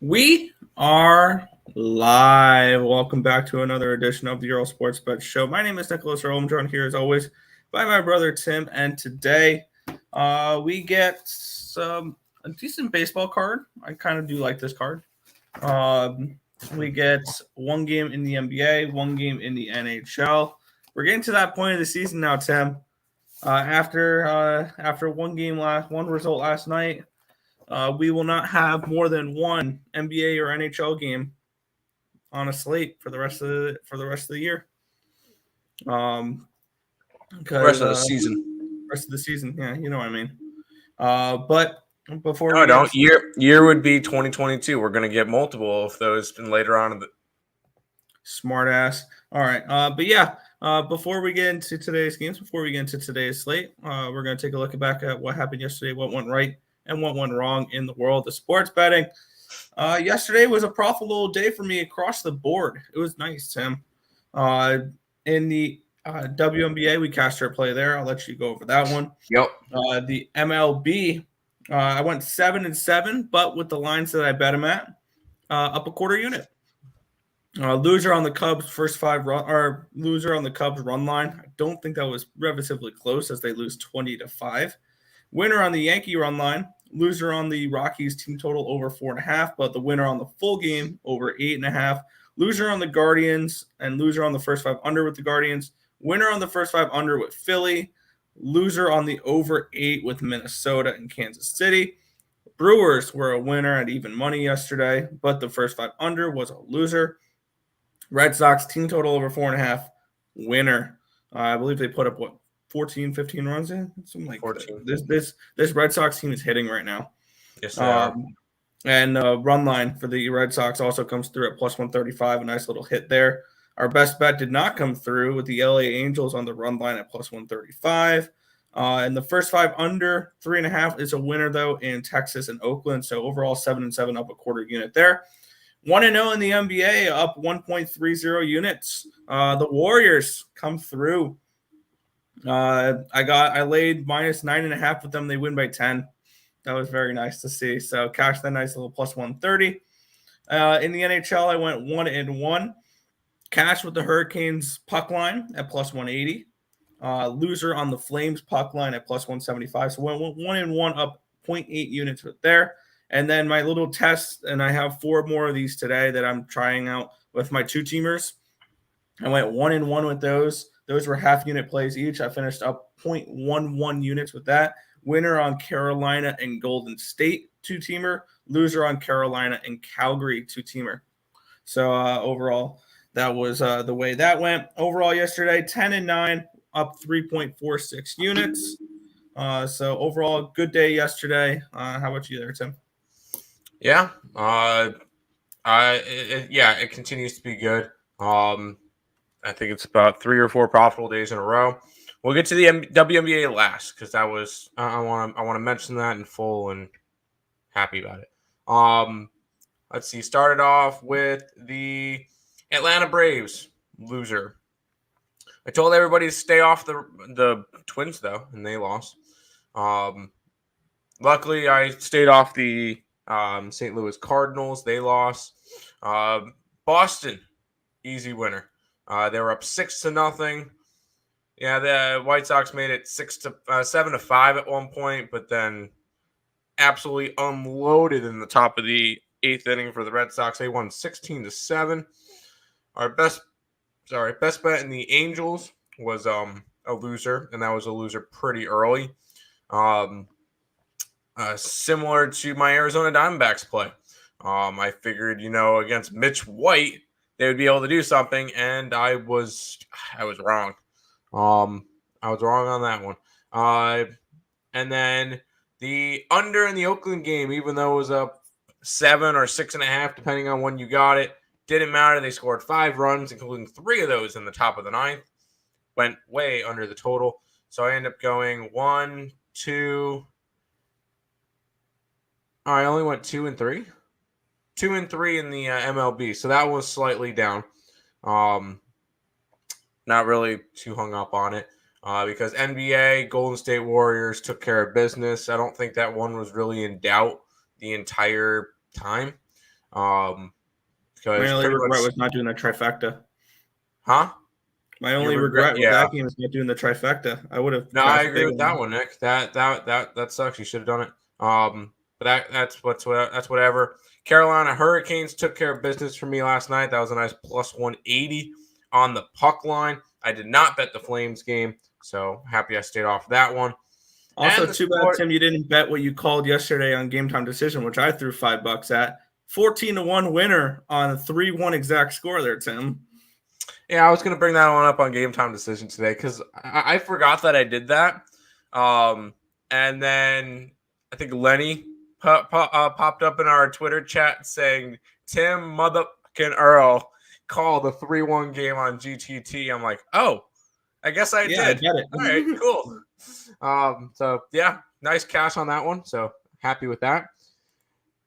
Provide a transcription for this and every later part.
We are live. Welcome back to another edition of the Earle Sports Bet Show. My name is Nicholas Earle. I'm joined here as always by my brother Tim, and today we get a decent baseball card. I kind of do like this card. We get one game in the NBA, one game in the NHL. We're getting to that point of the season now, Tim. After one result last night. We will not have more than one NBA or NHL game on a slate for the rest of the year. Rest of the season. Rest of the season, yeah, you know what I mean. But before I don't. Year would be 2022. We're going to get multiple of those later on. Smart ass. All right, but yeah. Before we get into today's games, before we get into today's slate, we're going to take a look back at what happened yesterday, what went right, and what went wrong in the world of sports betting. Yesterday was a profitable day for me across the board. It was nice, Tim. In the Wnba, we cashed our play there. I'll let you go over that one. Yep. The MLB, I went 7-7, but with the lines that I bet him at, up a quarter unit. Loser on the Cubs first five run, or loser on the Cubs run line. I don't think that was relatively close as they lose 20-5. Winner on the Yankee run line. Loser on the Rockies team total over 4.5, but the winner on the full game over 8.5. Loser on the Guardians and loser on the first five under with the Guardians. Winner on the first five under with Philly. Loser on the over 8 with Minnesota and Kansas City. Brewers were a winner at even money yesterday, but the first five under was a loser. Red Sox team total over 4.5, winner. I believe they put up 14, 15 runs in, something like 14. This Red Sox team is hitting right now. Yes, they are. And run line for the Red Sox also comes through at plus 135. A nice little hit there. Our best bet did not come through with the LA Angels on the run line at plus 135. And the first five under 3.5 is a winner though in Texas and Oakland. So overall 7-7 up a quarter unit there. 1-0 in the NBA, up 1.30 units. The Warriors come through. I laid minus 9.5 with them. They win by 10. That was very nice to see. So cash that nice little plus 130. In the NHL, I went 1-1. Cash with the Hurricanes puck line at plus 180. Loser on the Flames puck line at plus 175. So went 1-1 up 0.8 units with there. And then my little test, and I have 4 more of these today that I'm trying out with my 2-teamers. I went 1-1 with those. Those were half unit plays each. I finished up 0.11 units with that. Winner on Carolina and Golden State 2-teamer. Loser on Carolina and Calgary 2-teamer. So overall, that was the way that went. Overall yesterday, 10-9, up 3.46 units. So overall, good day yesterday. How about you there, Tim? Yeah. It continues to be good. I think it's about 3 or 4 profitable days in a row. We'll get to the WNBA last because that was I want to mention that in full and happy about it. Let's see. Started off with the Atlanta Braves loser. I told everybody to stay off the Twins though, and they lost. Luckily, I stayed off the St. Louis Cardinals. They lost. Boston, easy winner. They were up 6-0. Yeah, the White Sox made it 7-5 at one point, but then absolutely unloaded in the top of the 8th inning for the Red Sox. They won 16-7. Our best bet in the Angels was a loser, and that was a loser pretty early. Similar to my Arizona Diamondbacks play. I figured, against Mitch White, they would be able to do something, and I was wrong. I was wrong on that one. And then the under in the Oakland game, even though it was up 7 or 6.5, depending on when you got it, didn't matter. They scored 5 runs, including 3 of those in the top of the 9th. Went way under the total. So I ended up going 1, 2. I only went 2 and 3. 2 and 3 in the MLB. So that was slightly down. Not really too hung up on it because NBA, Golden State Warriors took care of business. I don't think that one was really in doubt the entire time. My Because only pretty regret much, was not doing the trifecta. huh? My You only regret, regret with yeah. that game is not doing the trifecta. I would have No, I cashed agree big with on that one, Nick. That sucks. You should have done it. But that's whatever. Carolina Hurricanes took care of business for me last night. That was a nice plus 180 on the puck line. I did not bet the Flames game, so happy I stayed off that one. Also, And the too bad, sport, Tim, you didn't bet what you called yesterday on Game Time Decision, which I threw $5 at. 14-1 winner on a 3-1 exact score there, Tim. yeah, I was gonna bring that one up on Game Time Decision today because I forgot that I did that. And then I think Lenny popped up in our Twitter chat saying Tim motherfucking Earle called the 3-1 game on GTT. I'm like, oh, I guess I Yeah, I did. bet it. All right, cool. So yeah, nice cash on that one. So happy with that.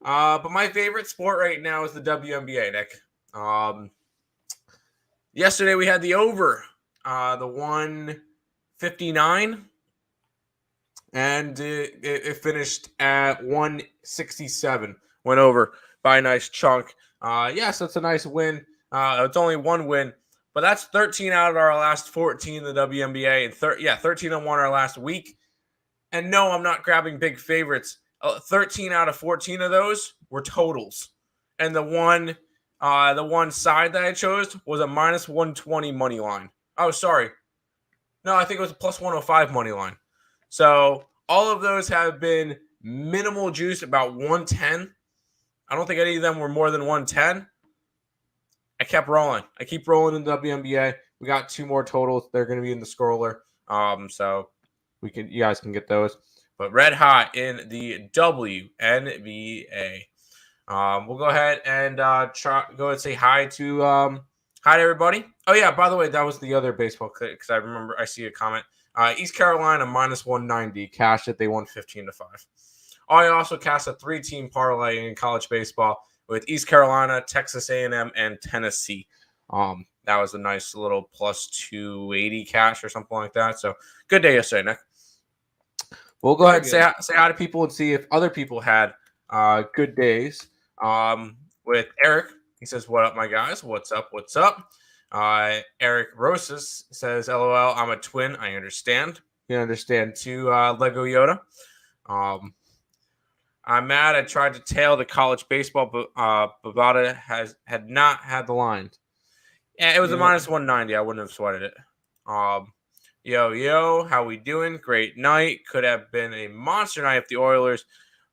But my favorite sport right now is the WNBA, Nick. Yesterday we had the over, the 159, and it finished at 167. Went over by a nice chunk. So it's a nice win. It's only one win, but that's 13 out of our last 14 in the WNBA, and 13-1 our last week. And no, I'm not grabbing big favorites. 13 out of 14 of those were totals, and the one side that I chose was a minus 120 money line. Oh, sorry. No, I think it was a plus 105 money line. So all of those have been minimal juice, about 110. I don't think any of them were more than 110. I kept rolling. I keep rolling in the WNBA. We got two more totals. They're going to be in the scroller. So you guys can get those. But red hot in the WNBA. We'll go ahead and go and say hi to everybody. Oh yeah, by the way, that was the other baseball clip because I remember I see a comment. East Carolina minus 190 cashed it. They won 15-5. I also cast a 3-team parlay in college baseball with East Carolina, Texas A&M, and Tennessee. That was a nice little plus 280 cash or something like that. So good day yesterday, Nick. We'll go ahead and say hi to people and see if other people had good days. With Eric, he says, "What up, my guys? What's up? What's up?" Eric Rosas says, "LOL, I'm a twin. I understand. You understand too, Lego Yoda." I'm mad. I tried to tail the college baseball, but Bovada had not had the line. Yeah, it was a minus 190. I wouldn't have sweated it. Yo, how we doing? Great night. Could have been a monster night if the Oilers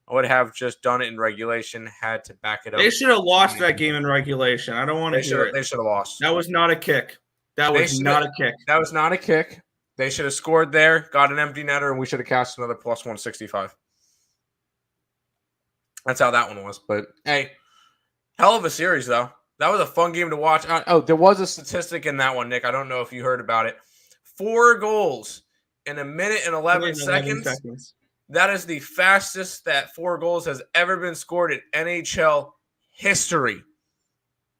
would have just done it in regulation. Had to back it up. They should have lost that game in regulation. I don't want to hear it. They should have lost. That was not a kick. That was not a kick. They should have scored there, got an empty netter, and we should have cashed another plus 165. That's how that one was. But, hey, hell of a series, though. That was a fun game to watch. There was a statistic in that one, Nick. I don't know if you heard about it. 4 goals in a minute and 11 seconds. That is the fastest that 4 goals has ever been scored in NHL history.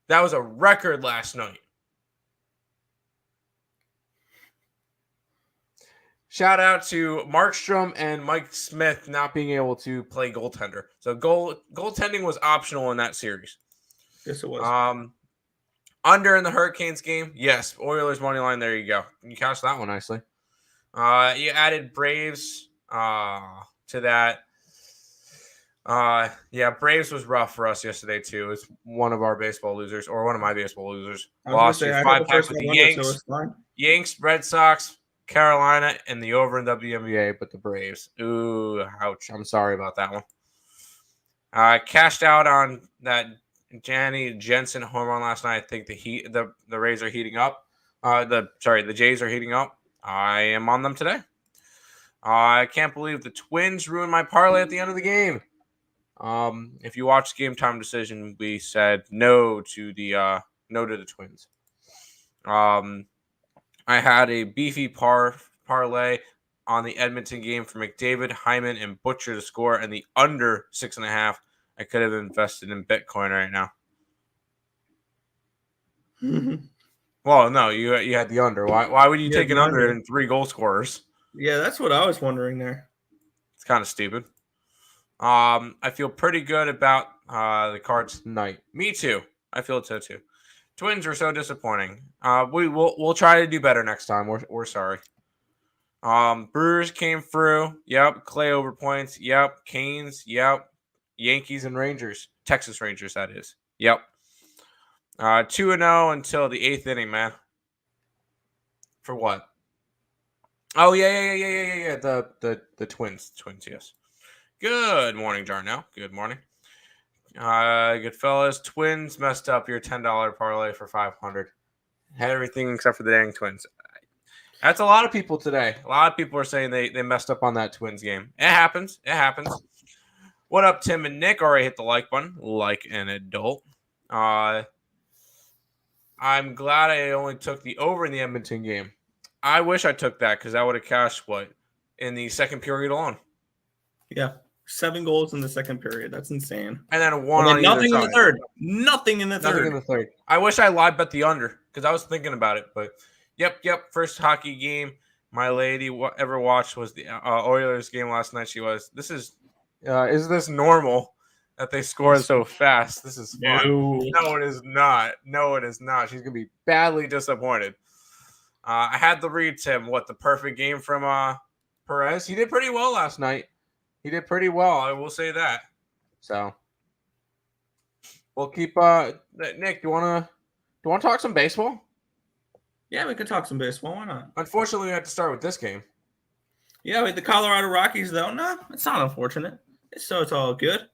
That was a record last night. Shout out to Markstrom and Mike Smith not being able to play goaltender. So goaltending was optional in that series. Yes, it was. Under in the Hurricanes game, yes. Oilers money line. There you go. You cashed that one nicely. You added Braves to that. Braves was rough for us yesterday too. It's one of our baseball losers, or one of my baseball losers. Lost 5-5 with the Yanks. Yanks, Red Sox, Carolina, and the over in WNBA, but the Braves. Ooh, ouch. I'm sorry about that one. Cashed out on that Janny Jensen home run last night. I think the Rays are heating up. The Jays are heating up. I am on them today. I can't believe the Twins ruined my parlay at the end of the game. If you watch Game Time Decision, we said no to the Twins. I had a beefy parlay on the Edmonton game for McDavid, Hyman, and Butcher to score, and the under 6.5. I could have invested in Bitcoin right now. Well, no, you had the under. Why would you take an under in 3 goal scorers? Yeah, that's what I was wondering there. It's kind of stupid. I feel pretty good about the Cards tonight. Me too. I feel so too. Twins are so disappointing. We'll try to do better next time. We're sorry. Brewers came through. Yep. Clay over points. Yep. Canes. Yep. Yankees and Rangers. Texas Rangers, that is. Yep. 2-0 until the 8th inning, man. For what? Oh yeah. The Twins. Twins, yes. Good morning, Jarnell. Good morning. Good fellas. Twins messed up your $10 parlay for 500. Had everything except for the dang Twins. That's a lot of people today. A lot of people are saying they messed up on that Twins game. It happens. It happens. What up, Tim and Nick? Already hit the like button, like an adult. I'm glad I only took the over in the Edmonton game. I wish I took that because I would have cashed what in the second period alone. Yeah, 7 goals in the second period. That's insane. And then one on nothing either in side. the third. Nothing in the Nothing in the third. I wish I live bet the under because I was thinking about it. But yep. First hockey game my lady ever watched was the Oilers game last night. She was. This is this normal that they score so fast? This is fun. No, it is not. No, it is not. She's gonna be badly disappointed. I had to read Tim the perfect game from Perez. He did pretty well last night. He did pretty well. I will say that. So we'll keep. Nick, do you wanna talk some baseball? Yeah, we could talk some baseball. Why not? Unfortunately, we have to start with this game. Yeah, with the Colorado Rockies, though. No, it's not unfortunate. It's all good.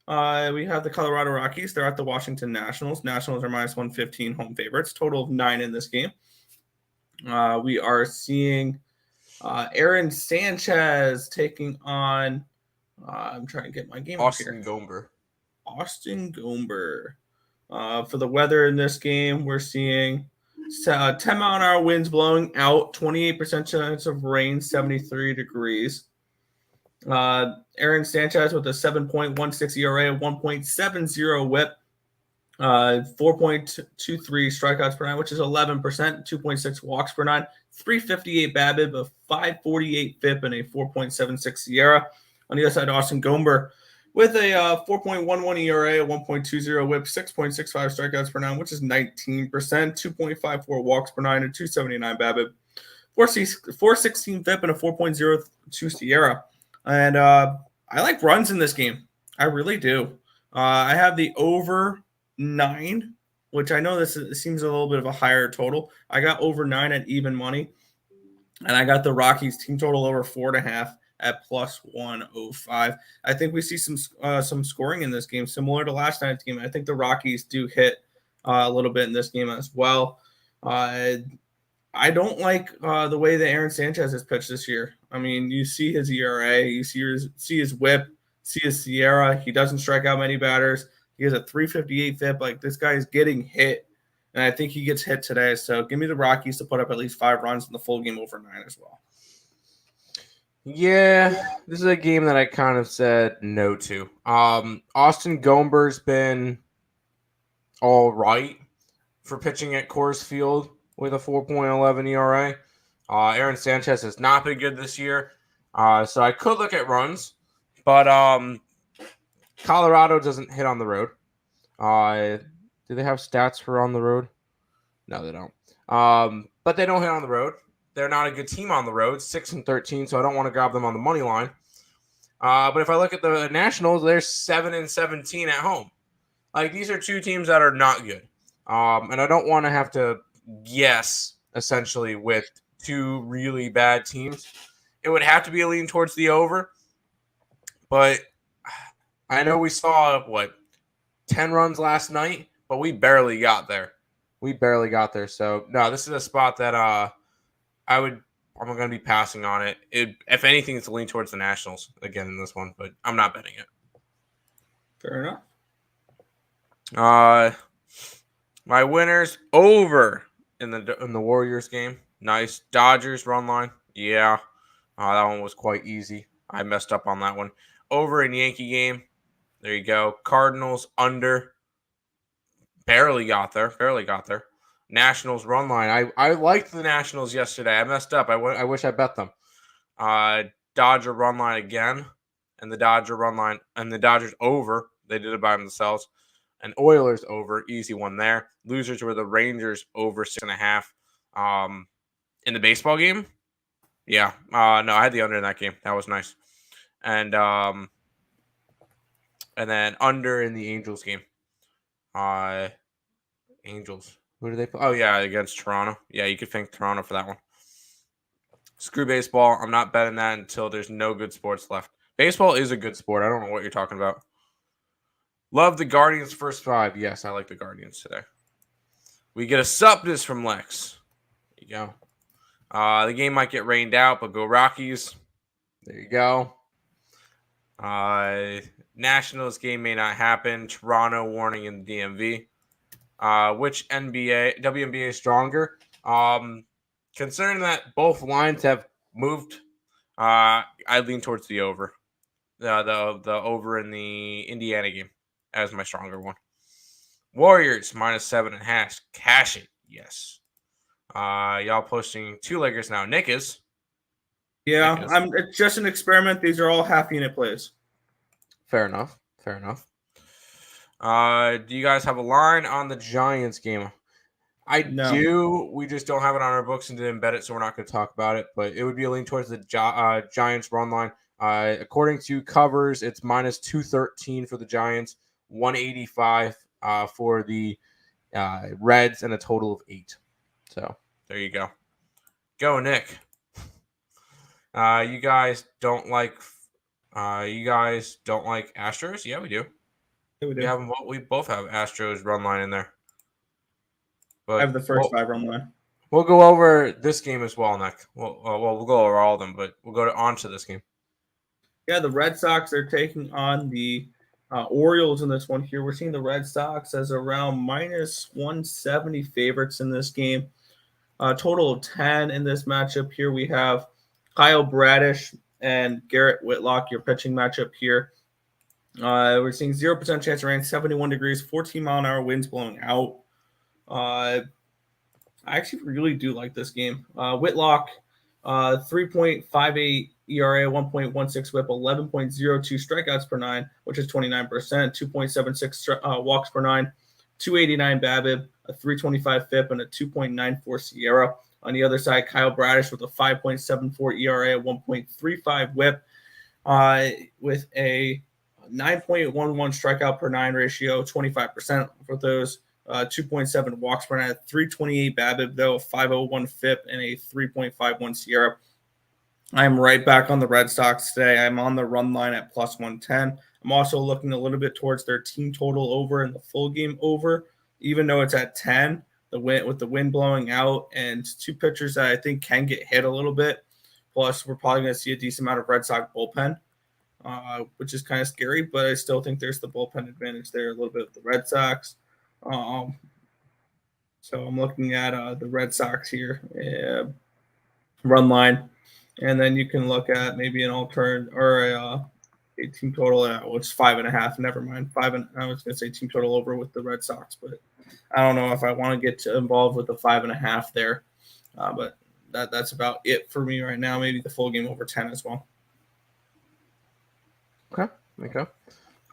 We have the Colorado Rockies. They're at the Washington Nationals. Nationals are minus 115 home favorites. Total of 9 in this game. We are seeing Aaron Sanchez taking on. I'm trying to get my game up here. Austin Gomber. For the weather in this game, we're seeing 10-mile-an-hour winds blowing out, 28% chance of rain, 73 degrees. Aaron Sanchez with a 7.16 ERA, 1.70 whip, 4.23 strikeouts per nine, which is 11%, 2.6 walks per nine, 358 BABIP, a 548 FIP, and a 4.76 SIERA. On the other side, Austin Gomber with a 4.11 ERA, a 1.20 whip, 6.65 strikeouts per nine, which is 19%, 2.54 walks per nine, and 279 BABIP, 416 FIP, and a 4.02 SIERA. And I like runs in this game. I really do. I have the over 9, which I know this seems a little bit of a higher total. I got over 9 at even money. And I got the Rockies team total over 4.5 at plus 105. I think we see some scoring in this game, similar to last night's game. I think the Rockies do hit a little bit in this game as well. I don't like the way that Aaron Sanchez has pitched this year. I mean, you see his ERA, you see his whip, see his SIERA. He doesn't strike out many batters. He has a 358 FIP. Like, this guy is getting hit, and I think he gets hit today. So give me the Rockies to put up at least 5 runs in the full game over 9 as well. Yeah, this is a game that I kind of said no to. Austin Gomber's been all right for pitching at Coors Field with a 4.11 ERA. Aaron Sanchez has not been good this year. So I could look at runs, but Colorado doesn't hit on the road. Do they have stats for on the road? No, they don't. But they don't hit on the road. They're not a good team on the road, 6-13, so I don't want to grab them on the money line. But if I look at the Nationals, they're 7-17 at home. Like, these are two teams that are not good. And I don't want to have to guess, essentially, with two really bad teams. It would have to be a lean towards the over. But I know we saw, 10 runs last night, but we barely got there. So, no, this is a spot that I'm going to be passing on it. If anything, it's a lean towards the Nationals again in this one, but I'm not betting it. Fair enough. My winners over in the Warriors game. Nice. Dodgers run line. Yeah. That one was quite easy. I messed up on that one. Over in Yankee game. There you go. Cardinals under. Barely got there. Nationals run line. I liked the Nationals yesterday. I messed up. I wish I bet them. Dodger run line again. and the Dodger run line, and the Dodgers over. They did it by themselves. And Oilers over, easy one there. Losers were the Rangers over 6.5. In the baseball game, yeah. No, I had the under in that game. That was nice. And then under in the Angels game. Angels. Who did they play? Oh yeah, against Toronto. Yeah, you could thank Toronto for that one. Screw baseball. I'm not betting that until there's no good sports left. Baseball is a good sport. I don't know what you're talking about. Love the Guardians first 5. Yes, I like the Guardians today. We get a supness from Lex. There you go. The game might get rained out, but go Rockies. There you go. Nationals game may not happen. Toronto warning in the DMV. Which WNBA is stronger? Considering that both lines have moved, I lean towards the over. The over in the Indiana game as my stronger one. Warriors -7.5. Cash it. Yes. Y'all posting 2-leggers now. Nick is. Yeah, it's just an experiment. These are all half unit plays. Fair enough. Do you guys have a line on the Giants game? I do. We just don't have it on our books and didn't bet it, so we're not going to talk about it. But it would be a lean towards the Giants run line. According to covers, it's -213 for the Giants, 185 for the Reds, and a total of 8. So there you go. Go, Nick. You guys don't like Astros? Yeah, we do. Yeah, we do. We both have Astros run line in there. But I have the first 5 run line. We'll go over this game as well, Nick. We'll go over all of them, but we'll go on to this game. Yeah, the Red Sox are taking on the Orioles in this one here. We're seeing the Red Sox as around -170 favorites in this game. Total of 10 in this matchup here. We have Kyle Bradish and Garrett Whitlock, your pitching matchup here. We're seeing 0% chance of rain, 71 degrees, 14-mile-an-hour winds blowing out. I actually really do like this game. Whitlock, 3.58 ERA, 1.16 whip, 11.02 strikeouts per 9, which is 29%, 2.76 walks per 9, 289 BABIP, a 325 FIP, and a 2.94 SIERA. On the other side, Kyle Bradish with a 5.74 ERA, 1.35 whip, with a 9.11 strikeout per 9 ratio, 25% for those. 2.7 walks per 9, 328 BABIP, though, a 501 FIP, and a 3.51 SIERA. I'm right back on the Red Sox today. I'm on the run line at +110. I'm also looking a little bit towards their team total over and the full game over, even though it's at 10. With the wind blowing out and 2 pitchers that I think can get hit a little bit. Plus, we're probably going to see a decent amount of Red Sox bullpen, which is kind of scary, but I still think there's the bullpen advantage there a little bit with the Red Sox. So I'm looking at the Red Sox here, run line, and then you can look at maybe an alternate or a team total. It's 5.5. Never mind, 5. I was going to say team total over with the Red Sox, but I don't know if I want to get involved with the 5.5 there. But that's about it for me right now. Maybe the full game over 10 as well. Okay.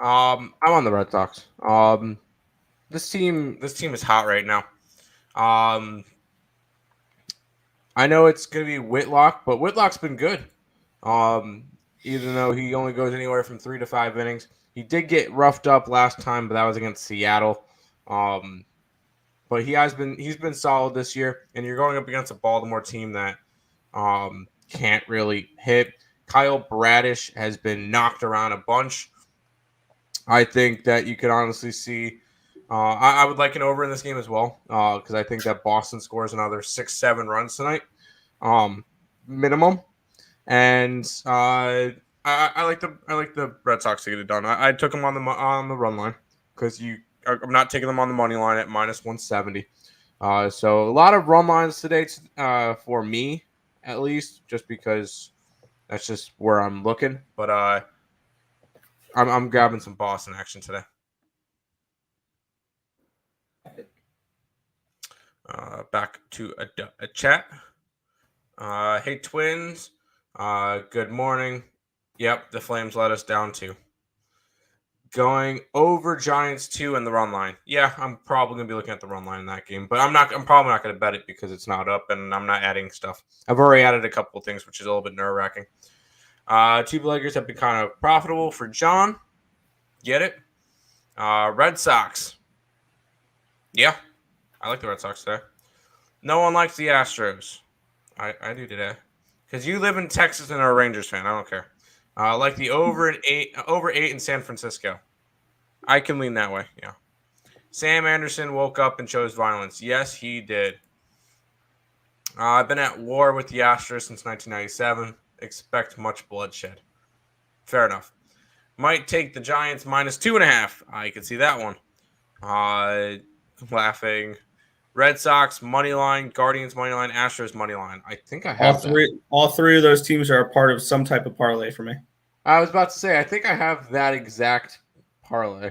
I'm on the Red Sox. This team is hot right now. I know it's going to be Whitlock, but Whitlock's been good. Even though he only goes anywhere from 3 to 5 innings. He did get roughed up last time, but that was against Seattle. But he's been solid this year, and you're going up against a Baltimore team that can't really hit. Kyle Bradish has been knocked around a bunch. I think that you could honestly see I would like an over in this game as well because I think that Boston scores another 6-7 runs tonight, minimum. And I like the Red Sox to get it done. I took them on the run line because I'm not taking them on the money line at -170. So a lot of run lines today for me, at least, just because that's just where I'm looking. But I'm grabbing some Boston action today. Back to a chat. Hey, Twins. Good morning. Yep, the Flames let us down too. Going over Giants 2 and the run line. Yeah, I'm probably gonna be looking at the run line in that game, but I'm probably not gonna bet it because it's not up and I'm not adding stuff. I've already added a couple of things, which is a little bit nerve wracking. Two leggers have been kind of profitable for John. Get it? Red Sox. Yeah, I like the Red Sox today. No one likes the Astros. I do today. Because you live in Texas and are a Rangers fan. I don't care. I like the over 8 in San Francisco. I can lean that way, yeah. Sam Anderson woke up and chose violence. Yes, he did. I've been at war with the Astros since 1997. Expect much bloodshed. Fair enough. Might take the Giants -2.5. I can see that one. Laughing. Red Sox money line, Guardians money line, Astros money line. I think I have all three of those teams are a part of some type of parlay for me. I was about to say, I think I have that exact parlay.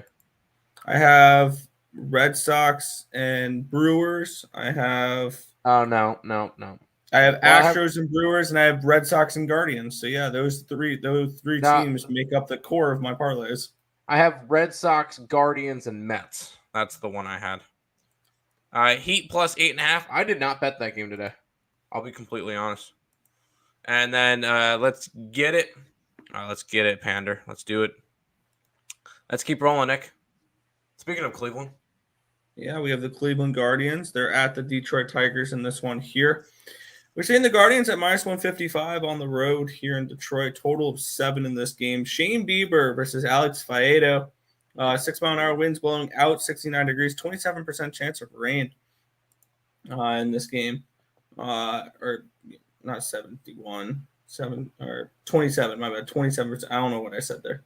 I have Red Sox and Brewers. I have. Oh no. I have Astros and Brewers, and I have Red Sox and Guardians. So yeah, those three teams make up the core of my parlays. I have Red Sox, Guardians, and Mets. That's the one I had. Heat +8.5. I did not bet that game today. I'll be completely honest. And then let's get it. Let's get it, Pander. Let's do it. Let's keep rolling, Nick. Speaking of Cleveland. Yeah, we have the Cleveland Guardians. They're at the Detroit Tigers in this one here. We're seeing the Guardians at -155 on the road here in Detroit. Total of 7 in this game. Shane Bieber versus Alex Faedo. 6-mile-an-hour winds blowing out, 69 degrees, 27% chance of rain in this game. Or not 71, 7 or 27. My bad, 27%. I don't know what I said there.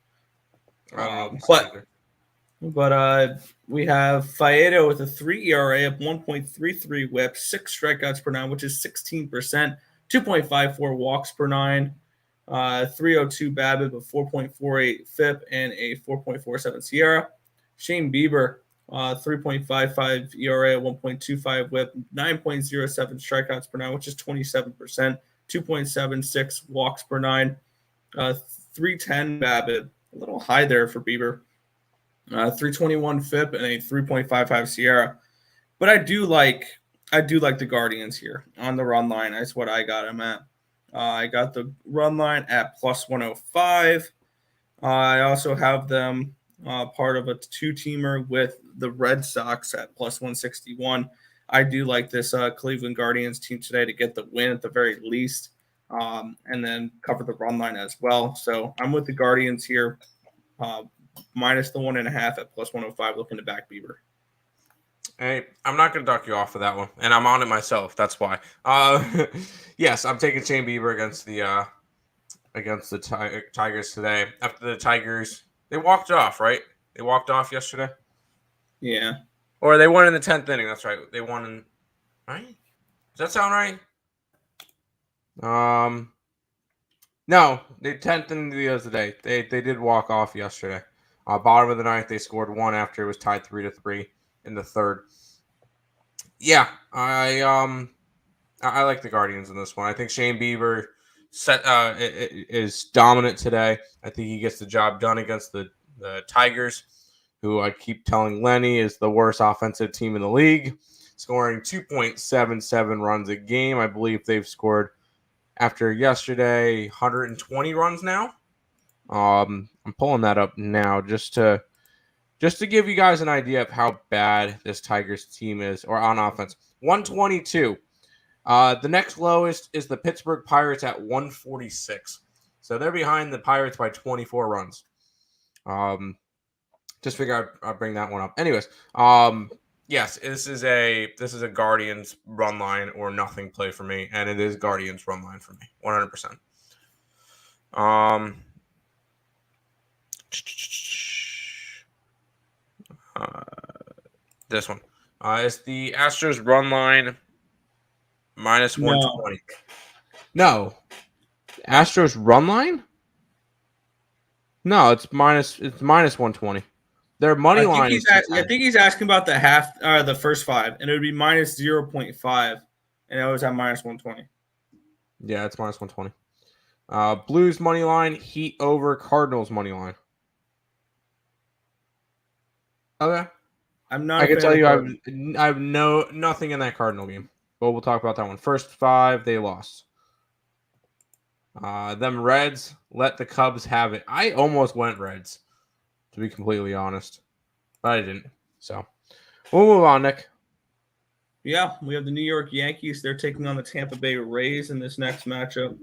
But we have Faedo with a 3 ERA of 1.33 whip, 6 strikeouts per 9, which is 16%, 2.54 walks per 9. 302 BABIP, a 4.48 FIP, and a 4.47 Sierra. Shane Bieber, 3.55 ERA, 1.25 WHIP, 9.07 strikeouts per 9, which is 27%, 2.76 walks per 9, 310 BABIP, a little high there for Bieber. 321 FIP and a 3.55 Sierra. But I do like the Guardians here on the run line. That's what I got them at. I got the run line at +105. I also have them part of a 2-teamer with the Red Sox at +161. I do like this Cleveland Guardians team today to get the win at the very least, and then cover the run line as well. So I'm with the Guardians here, minus the 1.5 at +105, looking to back Bieber. Hey, I'm not going to duck you off for that one, and I'm on it myself. That's why. Yes, I'm taking Shane Bieber against the Tigers today. After the Tigers, they walked off, right? They walked off yesterday. Yeah. Or they won in the 10th inning. That's right. They won in. Right? Does that sound right? No, they 10th inning the other day. They did walk off yesterday. Bottom of the 9th, they scored 1 after it was tied 3-3 in the 3rd. Yeah, I like the Guardians in this one. I think Shane Bieber is dominant today. I think he gets the job done against the Tigers, who I keep telling Lenny is the worst offensive team in the league, scoring 2.77 runs a game. I believe they've scored after yesterday 120 runs now. I'm pulling that up now just to give you guys an idea of how bad this Tigers team is, or on offense. 122. The next lowest is the Pittsburgh Pirates at 146. So they're behind the Pirates by 24 runs. Just figure I'd bring that one up. Anyways, yes, this is a Guardians run line or nothing play for me, and it is Guardians run line for me, 100%. This one is the Astros run line -120. No, Astros run line. No, it's -120. Their money line. I think he's asking about the half, the first 5, and it would be -0.5, and it was at -120. Yeah, it's -120. Blues money line, Heat over Cardinals money line. Okay. I'm not I a can fan tell of you Cardinals. I have nothing in that Cardinal game. But we'll talk about that one. First 5, they lost. Them Reds, let the Cubs have it. I almost went Reds, to be completely honest. But I didn't. So we'll move on, Nick. Yeah, we have the New York Yankees. They're taking on the Tampa Bay Rays in this next matchup.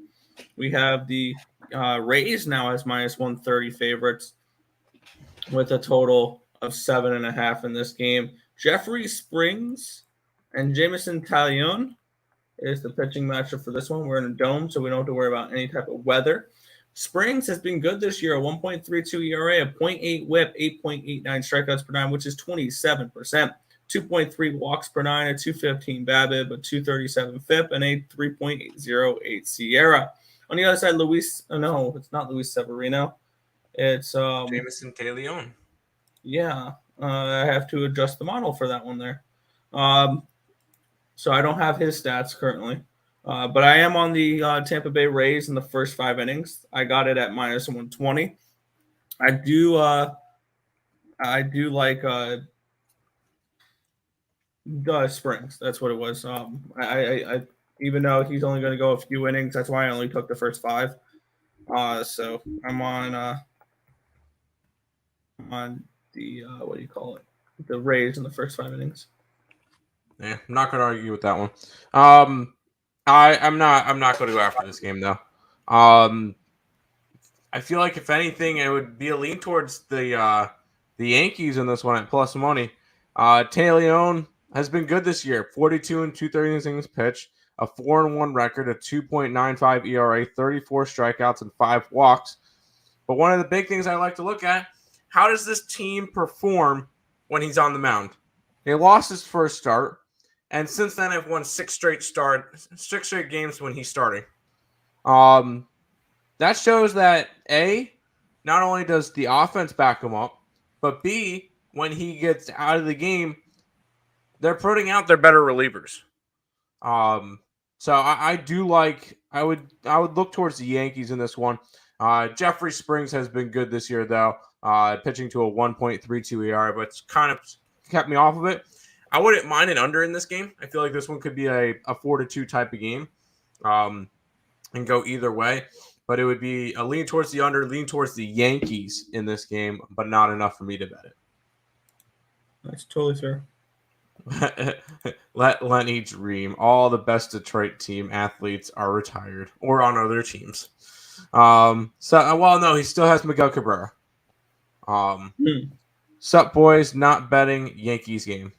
We have the Rays now as minus 130 favorites with a total of 7.5 in this game. Jeffrey Springs and Jameson Taillon is the pitching matchup for this one. We're in a dome, so we don't have to worry about any type of weather. Springs has been good this year, a 1.32 ERA, a 0.8 whip, 8.89 strikeouts per nine, which is 27%. 2.3 walks per nine, a 215 BABIP, a 237 FIP, and a 3.08 Sierra. On the other side, it's not Luis Severino. It's Jameson Taillon. Yeah, I have to adjust the model for that one there. So I don't have his stats currently. But I am on the Tampa Bay Rays in the first 5 innings. I got it at minus 120. I do like Springs. That's what it was. I even though he's only going to go a few innings, that's why I only took the first 5. So I'm on the what do you call it? The Rays in the first 5 innings. Yeah, I'm not going to argue with that one. I'm not going to go after this game though. I feel like if anything, it would be a lean towards the Yankees in this one at plus money. Taillon has been good this year. 42 and 2/3 innings pitched, a 4-1 record, a 2.95 ERA, 34 strikeouts, and 5 walks. But one of the big things I like to look at, how does this team perform when he's on the mound? They lost his first start, and since then have won 6 straight games when he's starting. That shows that A, not only does the offense back him up, but B, when he gets out of the game, they're putting out their better relievers. So I do like I would look towards the Yankees in this one. Jeffrey Springs has been good this year though, pitching to a 1.32 ERA, but it's kind of kept me off of it. I wouldn't mind an under in this game. I feel like this one could be a 4-2 type of game, and go either way. But it would be a lean towards the under, lean towards the Yankees in this game, but not enough for me to bet it. That's totally fair. Let Lenny dream. All the best Detroit team athletes are retired or on other teams. No, he still has Miguel Cabrera. Sup, boys? Not betting Yankees game.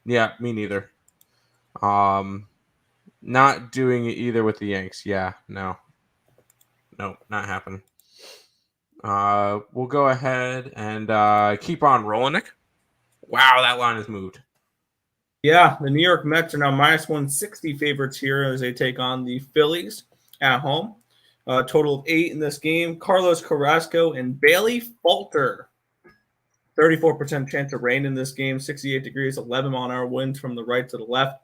Yeah, me neither. Not doing it either with the Yanks. Yeah, no. Nope, not happening. We'll go ahead and keep on rolling, Nick. Wow, that line has moved. Yeah, the New York Mets are now minus 160 favorites here as they take on the Phillies at home. Total of 8 in this game. Carlos Carrasco and Bailey Falter. 34% chance of rain in this game. 68 degrees, 11 mile-an-hour winds from the right to the left.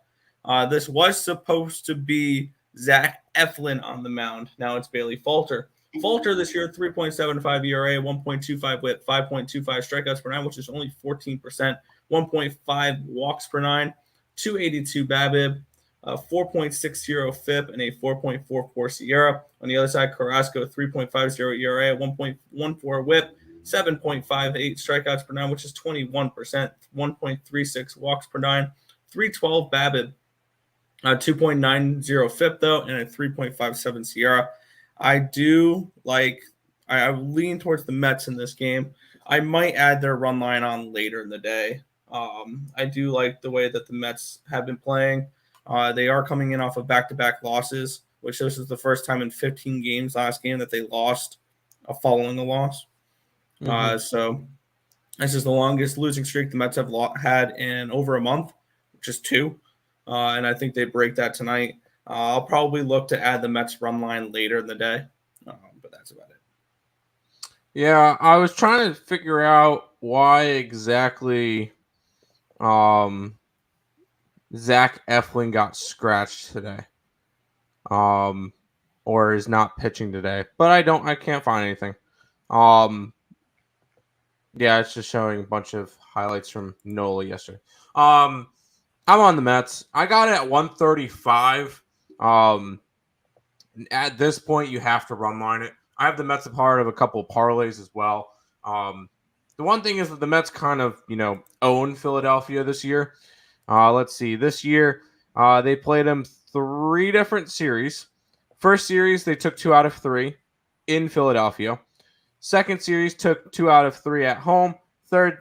This was supposed to be Zach Eflin on the mound. Now it's Bailey Falter. Falter this year, 3.75 ERA, 1.25 whip, 5.25 strikeouts per nine, which is only 14%, 1.5 walks per nine, 282 BABIP, 4.60 FIP, and a 4.44 Sierra. On the other side, Carrasco, 3.50 ERA, 1.14 whip, 7.58 strikeouts per nine, which is 21%, 1.36 walks per nine, 312 BABIP, 2.90 FIP, though, and a 3.57 Sierra. I lean towards the Mets in this game. I might add their run line on later in the day. I do like the way that the Mets have been playing. They are coming in off of back-to-back losses, which this is the first time in 15 games last game that they lost following a loss. So this is the longest losing streak the Mets have had in over a month, which is 2. And I think they break that tonight. I'll probably look to add the Mets run line later in the day, but that's about it. Yeah, I was trying to figure out why exactly Zach Eflin got scratched today. Or or is not pitching today. But I can't find anything. Yeah, it's just showing a bunch of highlights from Nola yesterday. I'm on the Mets. I got it at 135. At this point, you have to run line it. I have the Mets a part of a couple of parlays as well. The one thing is that the Mets kind of, own Philadelphia this year. Let's see. This year, they played them 3 different series. First series, they took 2 out of 3 in Philadelphia. Second series took 2 out of 3 at home. Third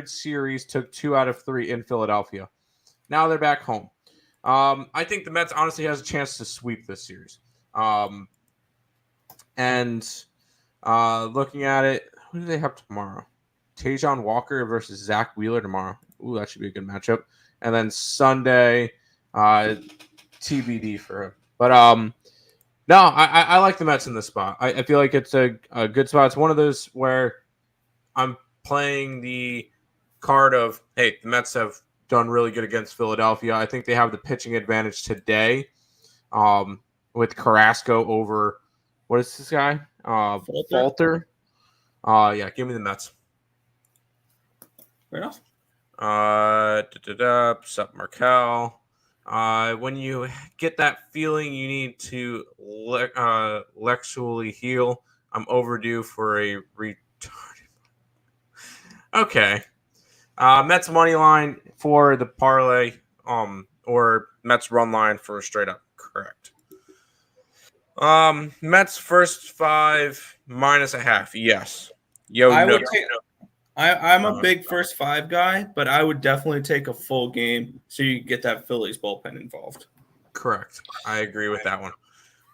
series took 2 out of 3 in Philadelphia. Now they're back home. I think the Mets honestly has a chance to sweep this series. Looking at it, who do they have tomorrow? Tajon Walker versus Zach Wheeler tomorrow. Ooh, that should be a good matchup. And then Sunday, TBD for him. But no, I like the Mets in this spot. I feel like it's a good spot. It's one of those where I'm playing the card of, hey, the Mets have done really good against Philadelphia. I think they have the pitching advantage today with Carrasco over, what is this guy? Falter. Yeah, give me the Mets. Fair enough. Sup, Markel. When you get that feeling you need to lexually heal, I'm overdue for a retarded. Okay. Mets money line for the parlay, or Mets run line for a straight up correct. Mets first 5 -1/2. Yes. I'm a big first 5 guy, but I would definitely take a full game so you get that Phillies bullpen involved. Correct. I agree with that one.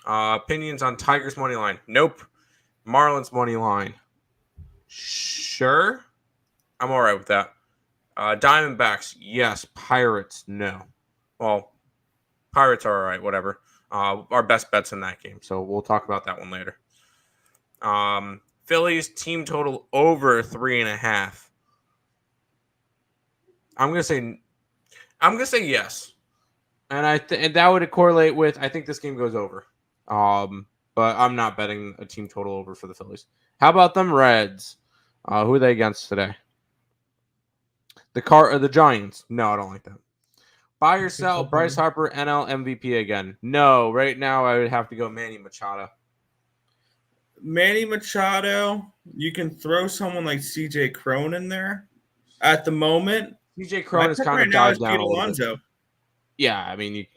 Opinions on Tigers money line? Nope. Marlins money line? Sure. I'm all right with that. Diamondbacks? Yes. Pirates? No. Well, Pirates are all right. Whatever. Our best bets in that game, so we'll talk about that one later. Phillies team total over 3.5. I'm gonna say yes, and and that would correlate with I think this game goes over. But I'm not betting a team total over for the Phillies. How about them Reds? Who are they against today? The Giants? No, I don't like that. Buy or sell Bryce Harper NL MVP again? No, right now I would have to go Manny Machado. Manny Machado, you can throw someone like CJ Cron in there. At the moment, CJ Cron is kind of died down a little bit. Yeah, I mean,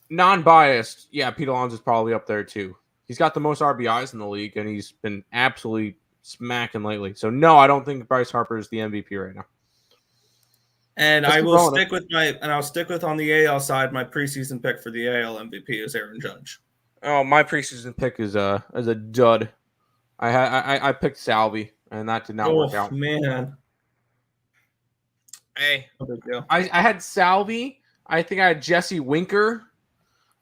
non-biased. Yeah, Pete Alonso's probably up there too. He's got the most RBIs in the league, and he's been absolutely smacking lately. So no, I don't think Bryce Harper is the MVP right now. And I'll stick with on the AL side. My preseason pick for the AL MVP is Aaron Judge. Oh, my preseason pick is a dud. I picked Salvi, and that did not work out. Man. Hey, I had Salvi. I think I had Jesse Winker.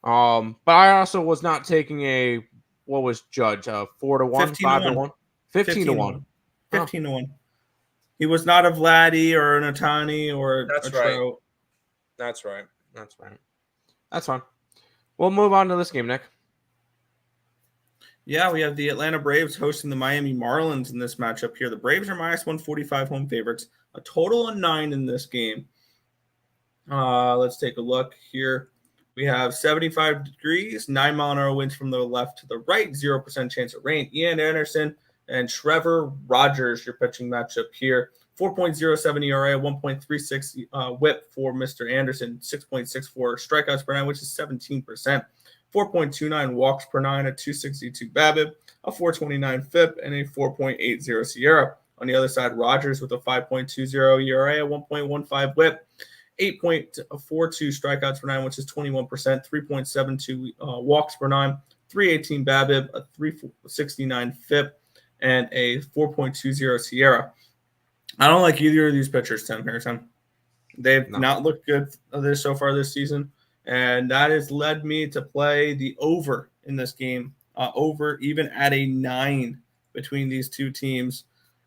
But I also was not taking what was Judge? 4-1, 5-1, 15-1. 15-1. He was not a Vladdy or an Ohtani or a Trout. That's right. That's fine. We'll move on to this game, Nick. Yeah, we have the Atlanta Braves hosting the Miami Marlins in this matchup here. The Braves are -145 home favorites, a total of 9 in this game. Let's take a look here. We have 75 degrees, 9-mile-an-hour winds from the left to the right, 0% chance of rain. Ian Anderson and Trevor Rogers, your pitching matchup here. 4.07 ERA, 1.36 whip for Mr. Anderson, 6.64 strikeouts per 9, which is 17%. 4.29 walks per 9, a 262 BABIP, a 429 FIP, and a 4.80 SIERA. On the other side, Rogers with a 5.20 ERA, a 1.15 whip, 8.42 strikeouts per 9, which is 21%, 3.72 walks per 9, 318 BABIP, a 369 FIP, and a 4.20 SIERA. I don't like either of these pitchers, Tim Harrison. They've not looked good so far this season. And that has led me to play the over in this game, over even at a 9 between these two teams.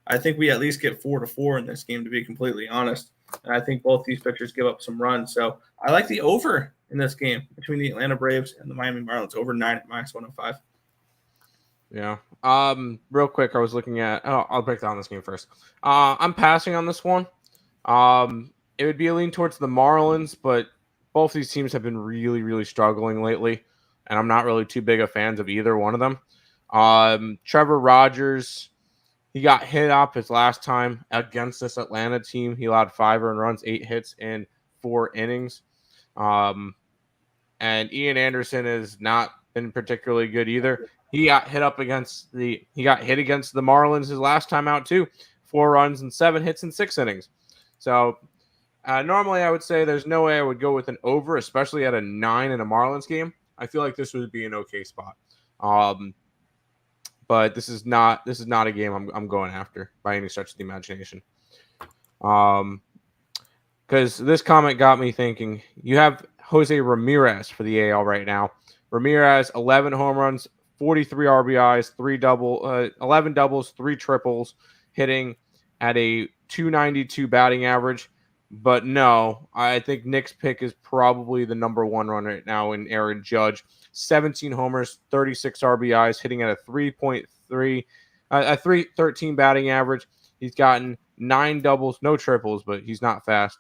I think we at least get 4-4 in this game, to be completely honest. And I think both these pitchers give up some runs. So I like the over in this game between the Atlanta Braves and the Miami Marlins, over 9 at -105. Yeah. Real quick, I was looking at. Oh, I'll break down this game first. I'm passing on this one. It would be a lean towards the Marlins, but both these teams have been really, really struggling lately, and I'm not really too big of fans of either one of them. Trevor Rogers, he got hit up his last time against this Atlanta team. He allowed 5 earned runs, 8 hits in 4 innings. And Ian Anderson has not been particularly good either. He got hit against the Marlins his last time out too. 4 runs and 7 hits in 6 innings. So normally I would say there's no way I would go with an over, especially at a 9 in a Marlins game. I feel like this would be an okay spot. But this is not a game I'm going after by any stretch of the imagination. Because this comment got me thinking. You have Jose Ramirez for the AL right now. Ramirez, 11 home runs, 43 RBIs, 11 doubles, 3 triples, hitting at a 292 batting average. But no, I think Nick's pick is probably the number 1 run right now in Aaron Judge. 17 homers, 36 RBIs, hitting at a 313 batting average. He's gotten 9 doubles, no triples, but he's not fast.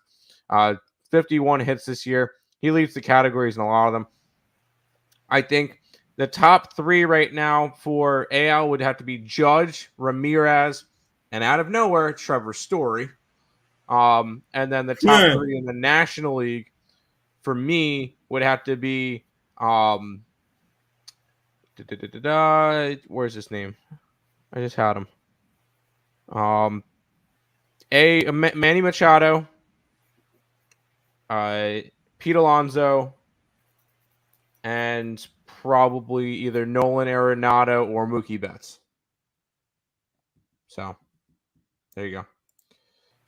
51 hits this year. He leads the categories in a lot of them. I think the top 3 right now for AL would have to be Judge, Ramirez, and out of nowhere, Trevor Story. And then the top 3 in the National League for me would have to be where's his name? I just had him. Manny Machado, Pete Alonso, and probably either Nolan Arenado or Mookie Betts. So there you go.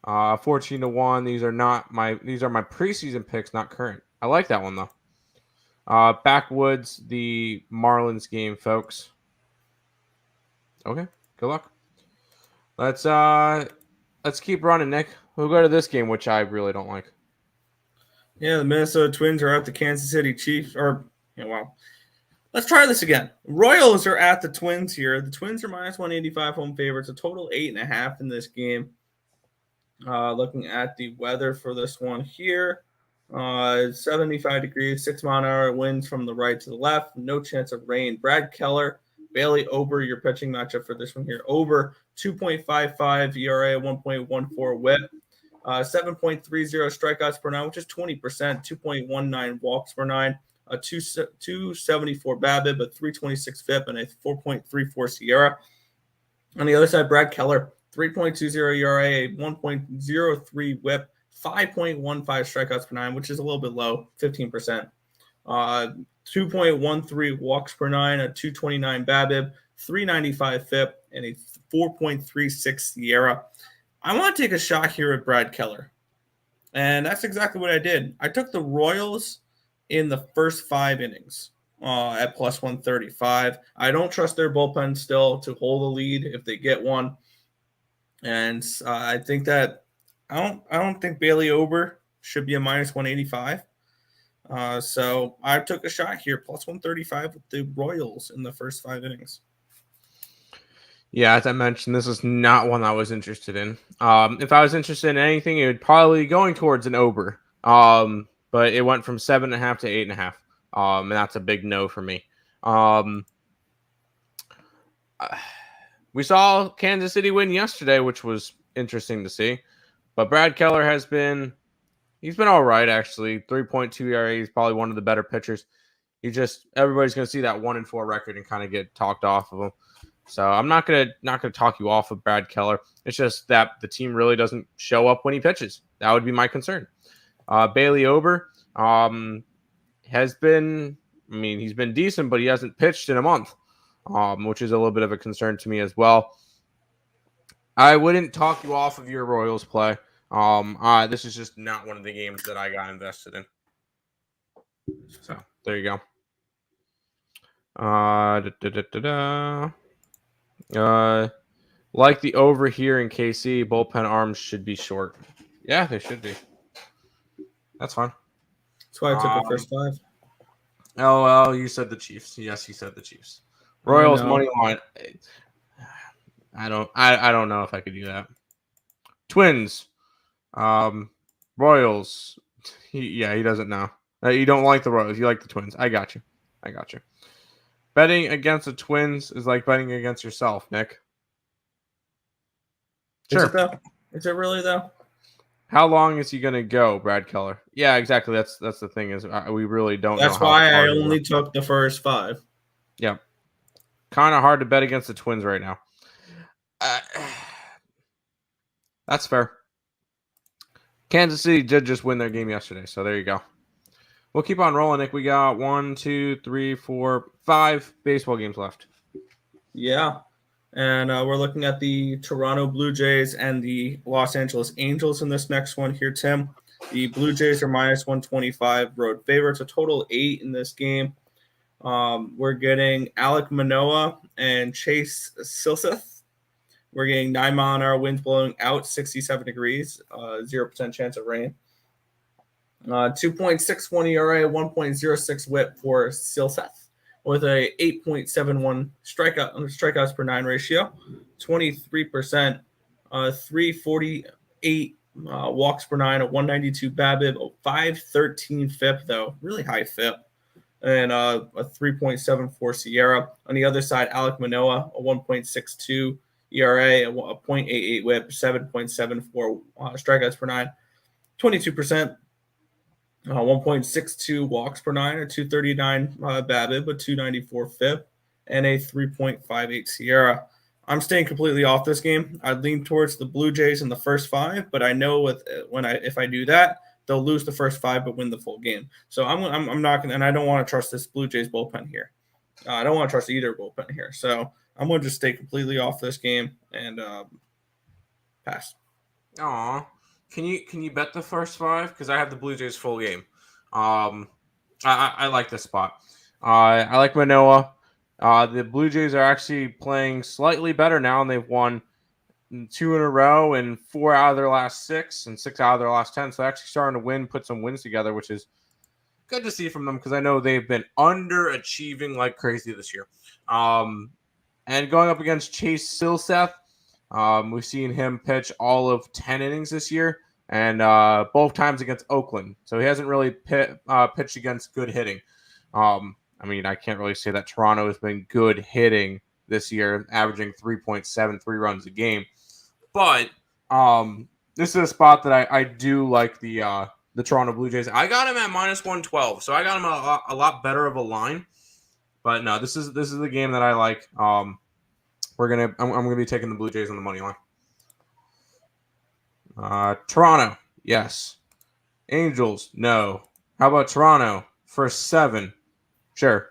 14-1. These are my preseason picks, not current. I like that one though. Backwoods, the Marlins game, folks. Okay, good luck. Let's keep running, Nick. We'll go to this game, which I really don't like. Yeah, the Minnesota Twins are at the Kansas City Chiefs. Let's try this again. Royals are at the Twins here. The Twins are -185 home favorites, a total 8.5 in this game. Looking at the weather for this one here, 75 degrees, 6-mile-an-hour winds from the right to the left, no chance of rain. Brad Keller, Bailey Ober, your pitching matchup for this one here. Ober, 2.55 ERA, 1.14 WHIP, 7.30 strikeouts per 9, which is 20%, 2.19 walks per 9, a 274 BABIP, a 326 FIP, and a 4.34 SIERA. On the other side, Brad Keller, 3.20 ERA, a 1.03 WHIP, 5.15 strikeouts per 9, which is a little bit low, 15%. 2.13 walks per 9, a 229 BABIP, 395 FIP, and a 4.36 SIERA. I want to take a shot here at Brad Keller. And that's exactly what I did. I took the Royals in the first 5 innings at +135. I don't trust their bullpen still to hold a lead if they get one. And I think that I don't think Bailey Ober should be a -185. So I took a shot here, +135 with the Royals in the first 5 innings. Yeah, as I mentioned, this is not one I was interested in. If I was interested in anything, it would probably be going towards an Ober. But it went from 7.5 to 8.5. And that's a big no for me. We saw Kansas City win yesterday, which was interesting to see. But Brad Keller he's been all right, actually. 3.2 ERA. He's probably one of the better pitchers. Everybody's going to see that 1-4 record and kind of get talked off of him. So I'm not gonna talk you off of Brad Keller. It's just that the team really doesn't show up when he pitches. That would be my concern. Bailey Ober he's been decent, but he hasn't pitched in a month, which is a little bit of a concern to me as well. I wouldn't talk you off of your Royals play. This is just not one of the games that I got invested in. So there you go. Like the over here in KC, bullpen arms should be short. Yeah, they should be. That's fine. That's why I took the first 5. Oh, you said the Chiefs. Yes, you said the Chiefs. Royals money line. I don't know if I could do that. Twins. Royals. He doesn't know. You don't like the Royals. You like the Twins. I got you. Betting against the Twins is like betting against yourself, Nick. Sure. Is it though? Is it really though? How long is he going to go, Brad Keller? Yeah, exactly. That's the thing is we really don't know. That's why I only took the first 5. Yeah. Kind of hard to bet against the Twins right now. That's fair. Kansas City did just win their game yesterday, so there you go. We'll keep on rolling, Nick. We got 1, 2, 3, 4, 5 baseball games left. Yeah. And we're looking at the Toronto Blue Jays and the Los Angeles Angels in this next one here, Tim. The Blue Jays are minus 125 road favorites, a total 8 in this game. We're getting Alek Manoah and Chase Silseth. We're getting 9-mile-an-hour winds blowing out, 67 degrees, 0% chance of rain. 2.61 ERA, 1.06 WHIP for Silseth, with a 8.71 strikeouts per 9 ratio, 23%, 348 walks per 9, a 192 BABIP, a 513 FIP though, really high FIP, and a 3.74 Sierra. On the other side, Alek Manoah, a 1.62 ERA, a 0.88 WHIP, 7.74 strikeouts per 9, 22%. 1.62 walks per 9, a 239 BABIP, a 294 FIP, and a 3.58 Sierra. I'm staying completely off this game. I'd lean towards the Blue Jays in the first 5, but I know if I do that, they'll lose the first 5 but win the full game. So I'm not going, and I don't want to trust this Blue Jays bullpen here. I don't want to trust either bullpen here. So I'm going to just stay completely off this game and pass. Aw. Can you bet the first 5? Because I have the Blue Jays full game. I like this spot. I like Manoah. The Blue Jays are actually playing slightly better now, and they've won 2 in a row and 4 out of their last 6 and 6 out of their last 10. So they're actually starting to put some wins together, which is good to see from them because I know they've been underachieving like crazy this year. And going up against Chase Silseth, we've seen him pitch all of 10 innings this year, and both times against Oakland. So he hasn't really pitched against good hitting. I mean, I can't really say that Toronto has been good hitting this year, averaging 3.73 runs a game. But this is a spot that I do like the Toronto Blue Jays. I got him at minus 112, so I got him a lot better of a line. But no, this is the game that I like. I'm gonna be taking the Blue Jays on the money line. Toronto, yes. Angels, no. How about Toronto for 7? Sure.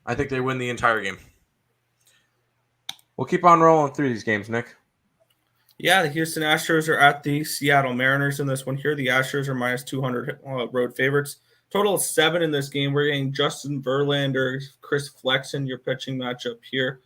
I think they win the entire game. We'll keep on rolling through these games, Nick. Yeah, the Houston Astros are at the Seattle Mariners in this one here. The Astros are minus 200 road favorites. Total of 7 in this game. We're getting Justin Verlander, Chris Flexen, your pitching matchup here.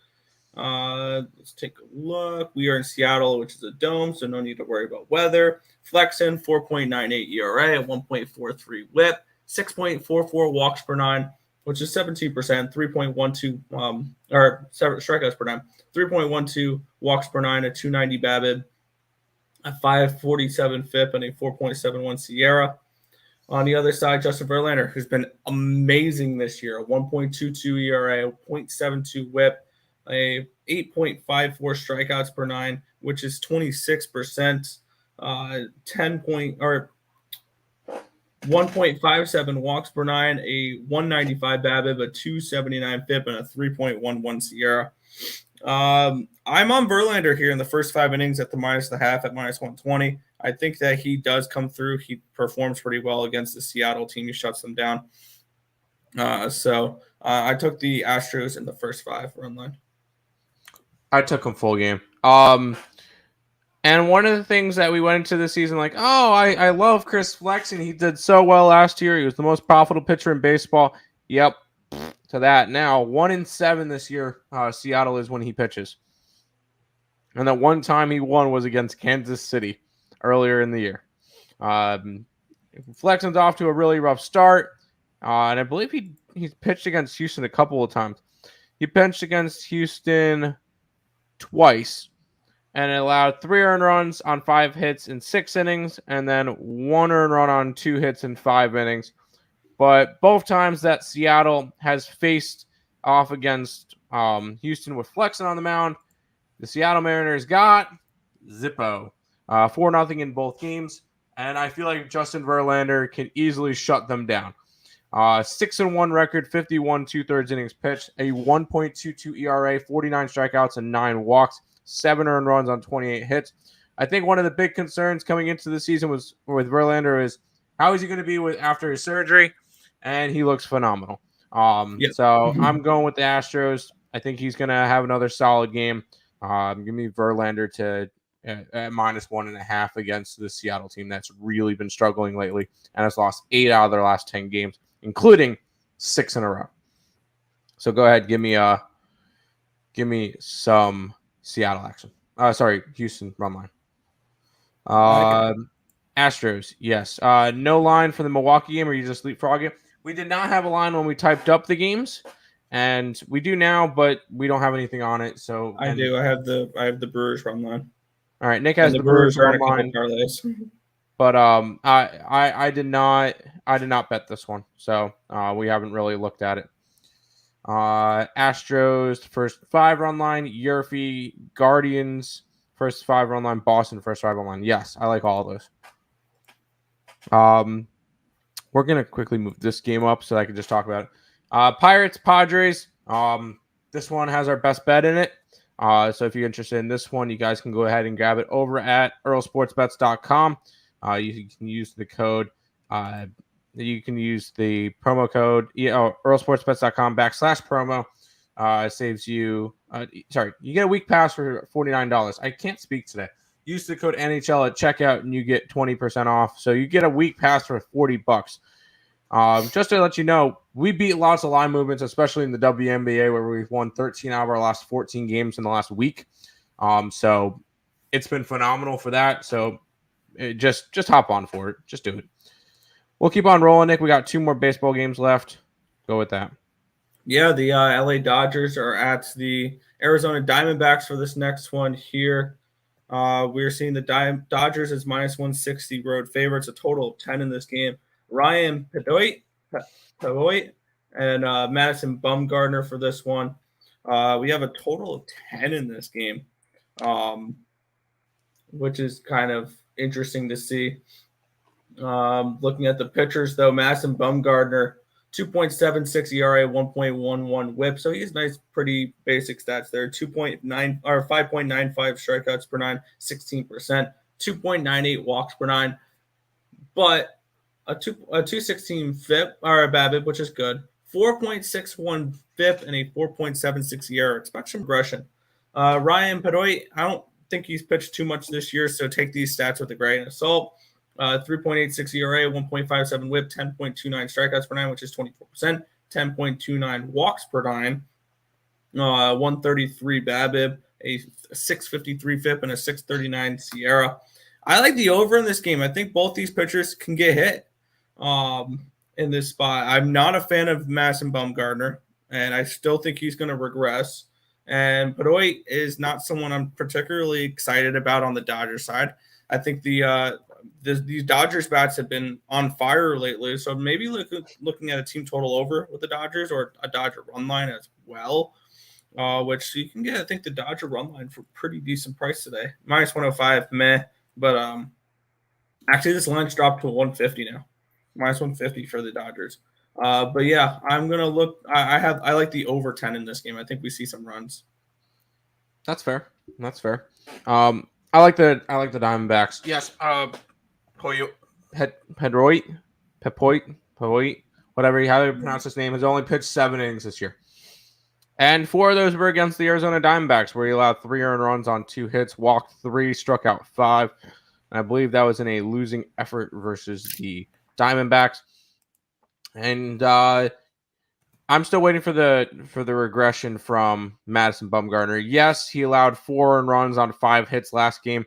Let's take a look. We are in Seattle, which is a dome, so no need to worry about weather. Flexen, 4.98 ERA, 1.43 WHIP, 6.44 walks per 9, which is 17%, 3.12 or strikeouts per 9, 3.12 walks per 9, a 290 BABIP, a 547 FIP, and a 4.71 Sierra. On the other side, Justin Verlander, who's been amazing this year, a 1.22 ERA, a 0.72 WHIP, a 8.54 strikeouts per 9, which is 26%, 1.57 walks per 9, a 195 BABIP, a 279 FIP, and a 3.11 Sierra. I'm on Verlander here in the first 5 innings at the -0.5 at minus 120. I think that he does come through. He performs pretty well against the Seattle team. He shuts them down. So I took the Astros in the first 5 run line. I took him full game. And one of the things that we went into the season like, oh, I love Chris Flexen. He did so well last year. He was the most profitable pitcher in baseball. Yep, to that. Now, 1-7 this year, Seattle is when he pitches. And that one time he won was against Kansas City earlier in the year. Flexen's off to a really rough start, and I believe he's pitched against Houston a couple of times. He pitched against Houston twice, and it allowed 3 earned runs on 5 hits in 6 innings, and then 1 earned run on 2 hits in 5 innings. But both times that Seattle has faced off against Houston with Flexen on the mound, the Seattle Mariners got Zippo. 4-0 in both games. And I feel like Justin Verlander can easily shut them down. 6-1 record, 51 2/3 innings pitched, a 1.22 ERA, 49 strikeouts, and 9 walks, 7 earned runs on 28 hits. I think one of the big concerns coming into the season was with Verlander is how is he going to be after his surgery? And he looks phenomenal. So I'm going with the Astros. I think he's going to have another solid game. Give me Verlander to at -1.5 against the Seattle team that's really been struggling lately and has lost 8 out of their last 10 games, including 6 in a row. So go ahead, give me some Seattle action. Houston run line. Astros, yes. No line for the Milwaukee game, or you just leapfrog it. We did not have a line when we typed up the games, and we do now, but we don't have anything on it. So I do. I have the Brewers run line. All right, Nick has the Brewers run line. Parleys. But I did not bet this one, so we haven't really looked at it. Astros first 5 run line, Yerfie, Guardians first 5 run line, Boston first 5 run line. Yes, I like all of those. We're gonna quickly move this game up so I can just talk about it. Pirates, Padres. This one has our best bet in it. So if you're interested in this one, you guys can go ahead and grab it over at earlesportsbets.com. You can use the code. You can use the promo code earlesportsbets.com/promo. It saves you. You get a week pass for $49. I can't speak today. Use the code NHL at checkout and you get 20% off. So you get a week pass for $40. Just to let you know, we beat lots of line movements, especially in the Wnba, where we've won 13 out of our last 14 games in the last week. So it's been phenomenal for that. So just hop on for it. Just do it. We'll keep on rolling, Nick. We got 2 more baseball games left. Go with that. Yeah, the LA Dodgers are at the Arizona Diamondbacks for this next one here. We're seeing the Dodgers as -160 road favorites, a total of 10 in this game. Ryan Padoit and Madison Bumgarner for this one. We have a total of 10 in this game, which is kind of interesting to see. Looking at the pitchers, though, Madison Bumgarner, 2.76 ERA, 1.11 WHIP. So he's nice, pretty basic stats there. 5.95 strikeouts per 9, 16%, 2.98 walks per 9, but a 216 FIP or a BABIP, which is good. 4.61 FIP and a 4.76 ERA. Expect some aggression. Ryan Padoit, I don't think he's pitched too much this year, so take these stats with a grain of salt. 3.86 ERA, 1.57 WHIP, 10.29 strikeouts per 9, which is 24%, 10.29 walks per 9, 133 BABIP, a 653 FIP, and a 639 SIERA. I like the over in this game. I think both these pitchers can get hit in this spot. I'm not a fan of Madison Bumgarner, and I still think he's going to regress. And Padoit is not someone I'm particularly excited about on the Dodgers side. I think these Dodgers bats have been on fire lately, so maybe looking at a team total over with the Dodgers or a Dodger run line as well, which you can get, I think, the Dodger run line for a pretty decent price today. -105, meh. But actually, this line's dropped to 150 now. -150 for the Dodgers. But yeah, I'm gonna look. I like the over 10 in this game. I think we see some runs. That's fair. I like the Diamondbacks. Yes. Pepoit, whatever how you pronounce his name, has only pitched 7 innings this year. And 4 of those were against the Arizona Diamondbacks, where he allowed 3 earned runs on 2 hits, walked 3, struck out 5. And I believe that was in a losing effort versus the Diamondbacks. And I'm still waiting for the regression from Madison Bumgarner. Yes, he allowed 4 earned runs on 5 hits last game.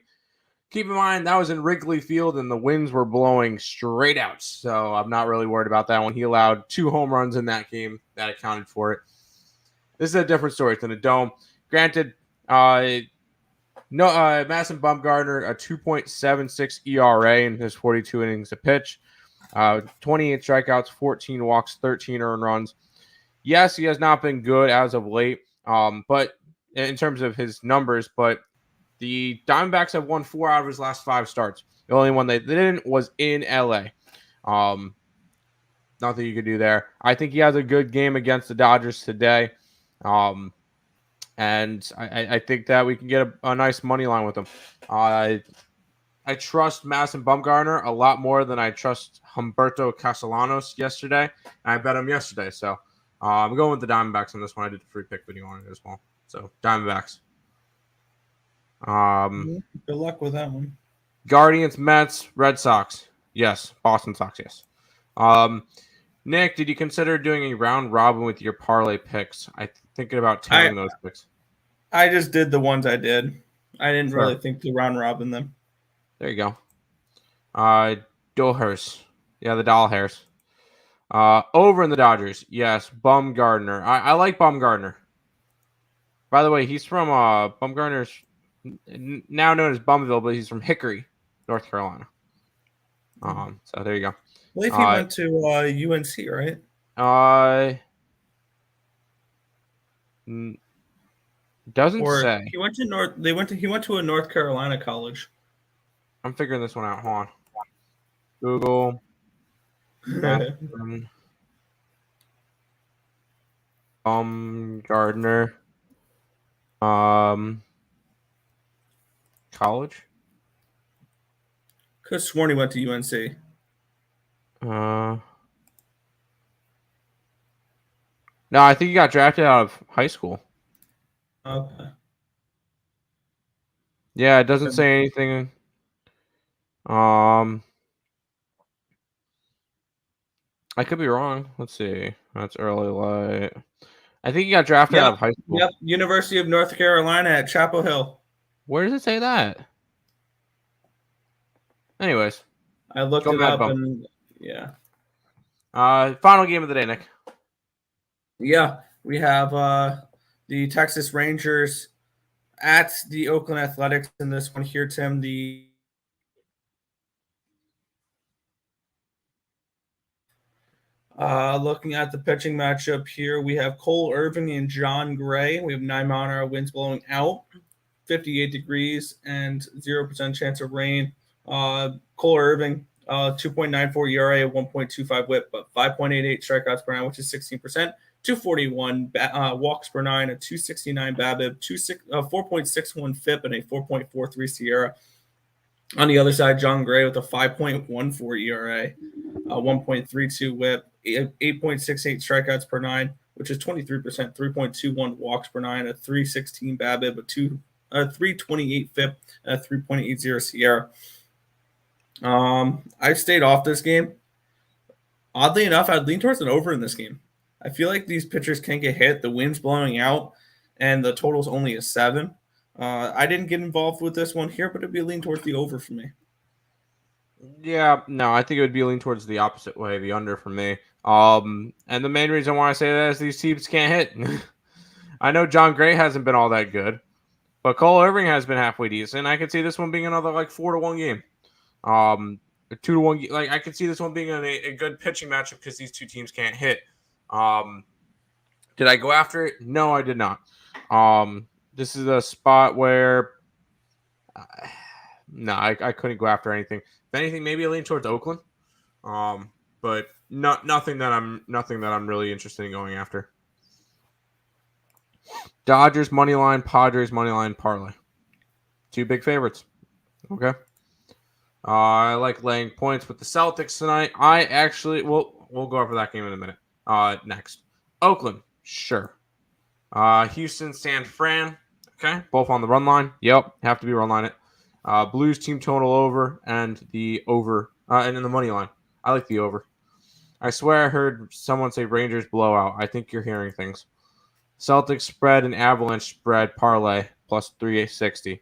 Keep in mind, that was in Wrigley Field, and the winds were blowing straight out. So I'm not really worried about that one. He allowed 2 home runs in that game. That accounted for it. This is a different story. It's in a dome. Granted, Madison Bumgarner, a 2.76 ERA in his 42 innings of pitch. 28 strikeouts, 14 walks, 13 earned runs. Yes, he has not been good as of late, but in terms of his numbers, but the Diamondbacks have won 4 out of his last 5 starts. The only one they didn't was in LA. Nothing you could do there. I think he has a good game against the Dodgers today. And I think that we can get a nice money line with him. I trust Madison Bumgarner a lot more than I trust Humberto Castellanos yesterday. And I bet him yesterday. So I'm going with the Diamondbacks on this one. I did a free pick video on it as well. So Diamondbacks. Good luck with that one. Guardians, Mets, Red Sox. Yes. Boston Sox, yes. Nick, did you consider doing a round robin with your parlay picks? I'm thinking about tailing those picks. I just did the ones I did. I didn't really think to round robin them. There you go. Dollhurst. Yeah, the doll hairs. Over in the Dodgers. Yes, Bumgarner. I like Bumgarner. By the way, he's from Bumgarner's now known as Bumville, but he's from Hickory, North Carolina. So there you go. I believe he went to UNC, right? Doesn't say. He went to He went to a North Carolina college. I'm figuring this one out. Hold on. Google. Gardner. College. Could have sworn he went to UNC. No, I think he got drafted out of high school. Okay. Yeah, it doesn't say anything. I could be wrong. Let's see. That's early light. I think he got drafted out of high school. Yep, University of North Carolina at Chapel Hill. Where does it say that? Anyways. I looked it up and yeah. Final game of the day, Nick. Yeah, we have the Texas Rangers at the Oakland Athletics in this one here, Tim. Looking at the pitching matchup here, we have Cole Irvin and John Gray. We have 9-mile-an-hour winds blowing out, 58 degrees, and 0% chance of rain. Cole Irvin, 2.94 ERA, 1.25 WHIP, but 5.88 strikeouts per nine, which is 16%. 241 walks per nine, a 269 BABIP, 4.61 FIP, and a 4.43 Sierra. On the other side, John Gray with a 5.14 ERA, 1.32 WHIP, 8.68 strikeouts per nine, which is 23%, 3.21 walks per nine, a 316 BABIP, a 328 FIP, and a 3.80 Sierra. I stayed off this game. Oddly enough, I'd lean towards an over in this game. I feel like these pitchers can't get hit. The wind's blowing out, and the total's only a 7. I didn't get involved with this one here, but it'd be a lean towards the over for me. Yeah, no, I think it would be a lean towards the opposite way, the under for me. And the main reason why I say that is these teams can't hit. I know John Gray hasn't been all that good, but Cole Irvin has been halfway decent. I could see this one being another 4-1 game. 2-1. Like I could see this one being a good pitching matchup because these two teams can't hit. Did I go after it? No, I did not. This is a spot where no, I couldn't go after anything. If anything, maybe a lean towards Oakland. But nothing that I'm really interested in going after. Dodgers money line, Padres money line, parlay. 2 big favorites. Okay. I like laying points with the Celtics tonight. We'll go over that game in a minute. Next. Oakland, sure. Houston, San Fran, okay. Both on the run line. Yep, have to be run line it. Blues team total over and the over, and in the money line. I like the over. I swear I heard someone say Rangers blowout. I think you're hearing things. Celtics spread and Avalanche spread parlay plus 360.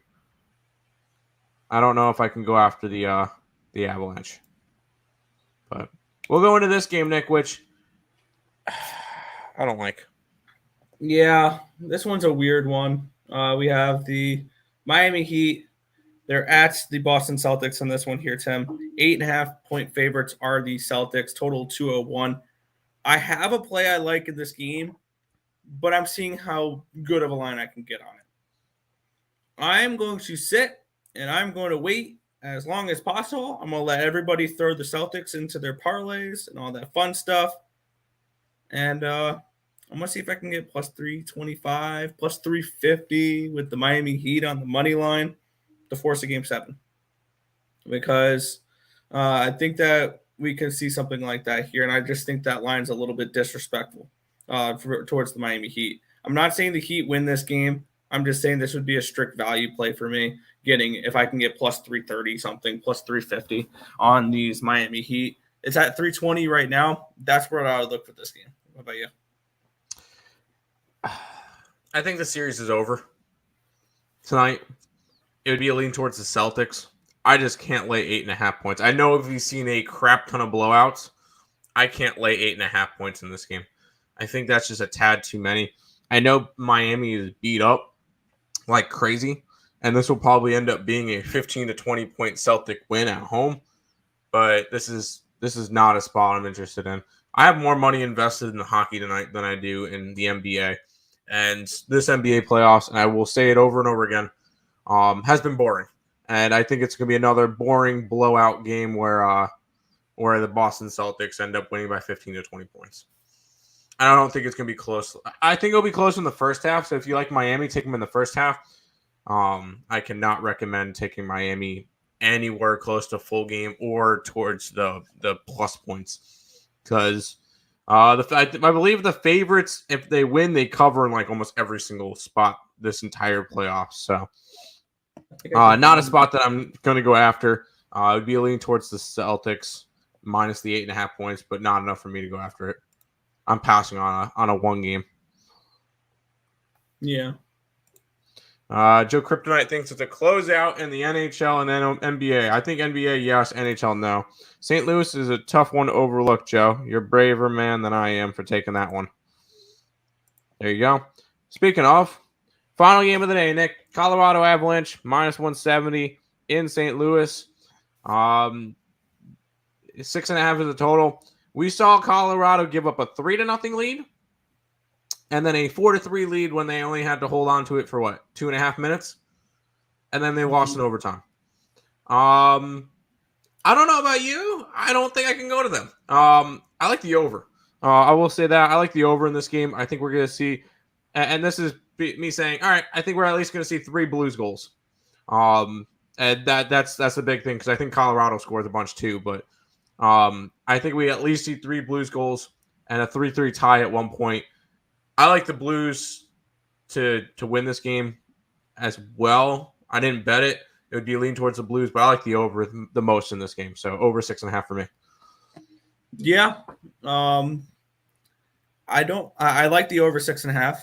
I don't know if I can go after the Avalanche. But we'll go into this game, Nick, which I don't like. Yeah, this one's a weird one. We have the Miami Heat. They're at the Boston Celtics on this one here, Tim. 8.5-point favorites are the Celtics, total 201. I have a play I like in this game, but I'm seeing how good of a line I can get on it. I'm going to sit and I'm going to wait as long as possible. I'm going to let everybody throw the Celtics into their parlays and all that fun stuff. And I'm going to see if I can get plus 325, plus 350 with the Miami Heat on the money line to force a game 7. Because I think that we can see something like that here. And I just think that line's a little bit disrespectful towards the Miami Heat. I'm not saying the Heat win this game. I'm just saying this would be a strict value play for me, getting if I can get plus 330 something, plus 350 on these Miami Heat. It's at 320 right now. That's where I would look for this game. What about you? I think the series is over tonight. It would be a lean towards the Celtics. I just can't lay 8.5 points. I know if you've seen a crap ton of blowouts, I can't lay 8.5 points in this game. I think that's just a tad too many. I know Miami is beat up like crazy, and this will probably end up being a 15 to 20 point Celtic win at home. But this is not a spot I'm interested in. I have more money invested in the hockey tonight than I do in the NBA. And this NBA playoffs, and I will say it over and over again, has been boring. And I think it's going to be another boring blowout game where the Boston Celtics end up winning by 15 to 20 points. I don't think it's going to be close. I think it'll be close in the first half. So if you like Miami, take them in the first half. I cannot recommend taking Miami anywhere close to full game or towards the plus points, because I believe the favorites, if they win, they cover in like almost every single spot this entire playoffs. So not a spot that I'm going to go after. It would be a lean towards the Celtics minus the 8.5 points, but not enough for me to go after it. I'm passing on a one game. Yeah. Joe Kryptonite thinks it's a closeout in the NHL and then NBA. I think NBA, yes. NHL, no. St. Louis is a tough one to overlook, Joe. You're a braver man than I am for taking that one. There you go. Speaking of, final game of the day, Nick. Colorado Avalanche, minus 170 in St. Louis. 6.5 is the total. We saw Colorado give up a 3-0 lead and then a 4-3 lead when they only had to hold on to it for 2.5 minutes, and then they lost in overtime. I don't know about you. I don't think I can go to them. I like the over. I will say that I like the over in this game. I think we're going to see, and this is me saying, all right, I think we're at least going to see 3 Blues goals. And that's a big thing because I think Colorado scores a bunch too, but I think we at least see 3 Blues goals and a 3-3 tie at one point. I like the Blues to win this game as well. I didn't bet it. It would be a lean towards the Blues, but I like the over the most in this game. So over 6.5 for me. Yeah. I like the over 6.5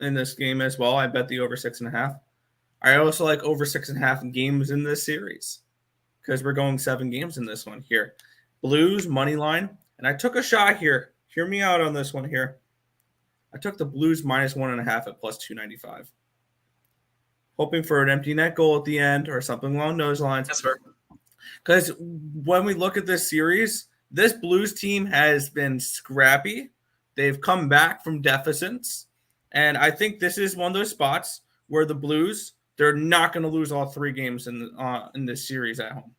in this game as well. I bet the over 6.5. I also like over 6.5 games in this series because we're going 7 games in this one here. Blues money line, and I took a shot here. Hear me out on this one here. I took the Blues minus 1.5 at plus 295, hoping for an empty net goal at the end or something along those lines. That's fair. Because when we look at this series, this Blues team has been scrappy. They've come back from deficits, and I think this is one of those spots where the Blues, they're not going to lose all 3 games in this series at home.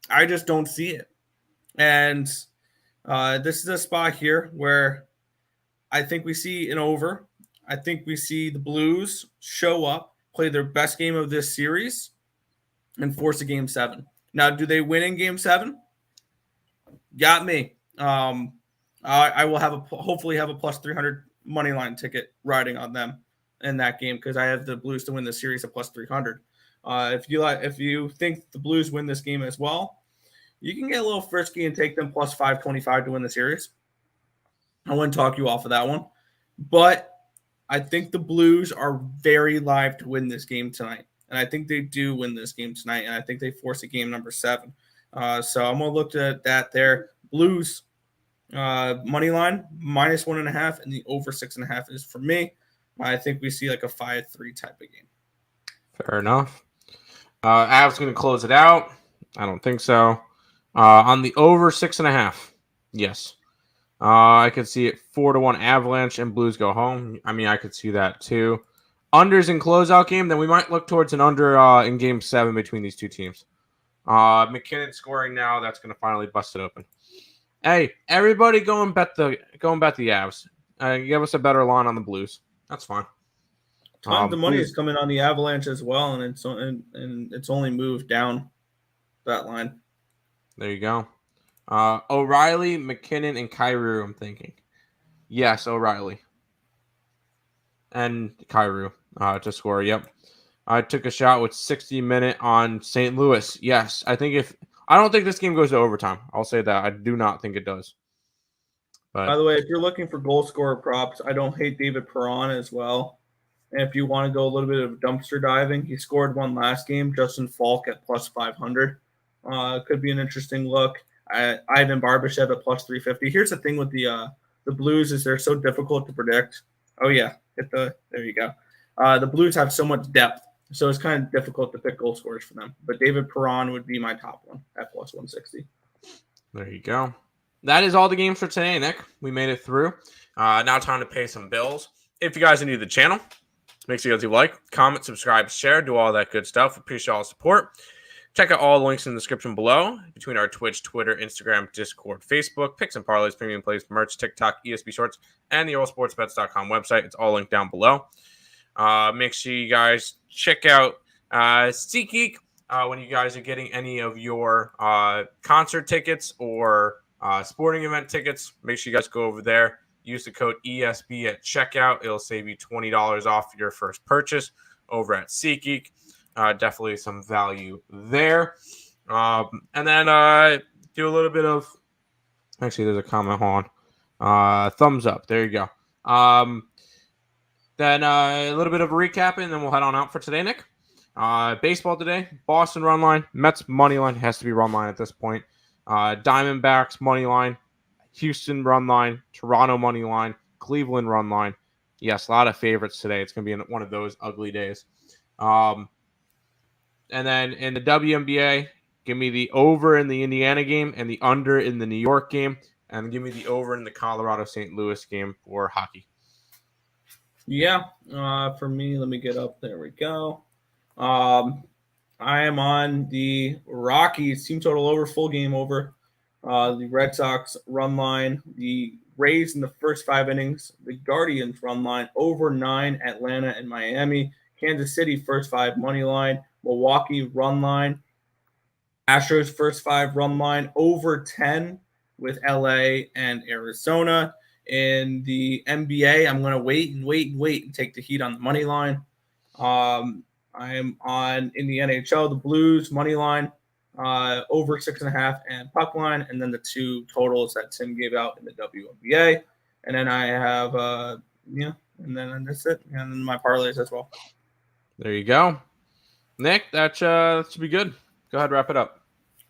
I just don't see it. And this is a spot here where I think we see an over. I think we see the Blues show up, play their best game of this series, and force a game 7. Now, do they win in game 7? Got me. I will hopefully have a plus 300 money line ticket riding on them in that game because I have the Blues to win the series at plus 300. If you think the Blues win this game as well, you can get a little frisky and take them plus 525 to win the series. I wouldn't talk you off of that one. But I think the Blues are very live to win this game tonight. And I think they do win this game tonight, and I think they force a game number 7. So I'm going to look at that there. Blues, money line, -1.5, and the over 6.5 is for me. I think we see like a 5-3 type of game. Fair enough. Avs going to close it out. I don't think so. On the over 6.5, yes. I could see it 4-1 Avalanche and Blues go home. I mean, I could see that too. Unders in closeout game, then we might look towards an under in game 7 between these two teams. McKinnon scoring now. That's going to finally bust it open. Hey, everybody go and bet the Avs. Give us a better line on the Blues. That's fine. Tons of money is coming on the Avalanche as well, and it's only moved down that line. There you go. O'Reilly, McKinnon, and Kyrou, I'm thinking. Yes, O'Reilly. And Kyrou to score, yep. I took a shot with 60-minute on St. Louis. Yes, I don't think this game goes to overtime. I'll say that. I do not think it does. But by the way, if you're looking for goal scorer props, I don't hate David Perron as well. And if you want to go a little bit of dumpster diving, he scored one last game. Justin Falk at +500. Could be an interesting look. Ivan Barbashev at +350. Here's the thing with the Blues is they're so difficult to predict. Oh yeah, there you go. The Blues have so much depth, so it's kind of difficult to pick goal scorers for them. But David Perron would be my top one at +160. There you go. That is all the games for today, Nick. We made it through. Now time to pay some bills. If you guys are new to the channel, make sure you guys like, comment, subscribe, share, do all that good stuff. Appreciate all the support. Check out all the links in the description below between our Twitch, Twitter, Instagram, Discord, Facebook, Picks and Parleys, Premium Plays, merch, TikTok, ESP Shorts, and the EarleSportsBets.com website. It's all linked down below. Make sure you guys check out SeatGeek when you guys are getting any of your concert tickets or sporting event tickets. Make sure you guys go over there. Use the code ESB at checkout. It'll save you $20 off your first purchase over at SeatGeek. Definitely some value there. And then do a little bit of – actually, there's a comment on. Thumbs up. There you go. Then a little bit of a recap, and then we'll head on out for today, Nick. Baseball today, Boston run line. Mets money line has to be run line at this point. Diamondbacks money line. Houston run line, Toronto money line, Cleveland run line. Yes, a lot of favorites today. It's going to be one of those ugly days. And then in the WNBA, give me the over in the Indiana game and the under in the New York game, and give me the over in the Colorado-St. Louis game for hockey. Yeah, for me, let me get up. There we go. I am on the Rockies team total over, full game over. The Red Sox run line, the Rays in the first 5 innings, the Guardians run line, over 9, Atlanta and Miami, Kansas City first 5 money line, Milwaukee run line, Astros first 5 run line, over 10 with LA and Arizona. In the NBA, I'm going to wait and take the Heat on the money line. I am on in the NHL, the Blues money line. Over 6.5 and puck line, and then the 2 totals that Tim gave out in the WNBA. And then I have, and then that's it. And then my parlays as well. There you go. Nick, that should be good. Go ahead, wrap it up.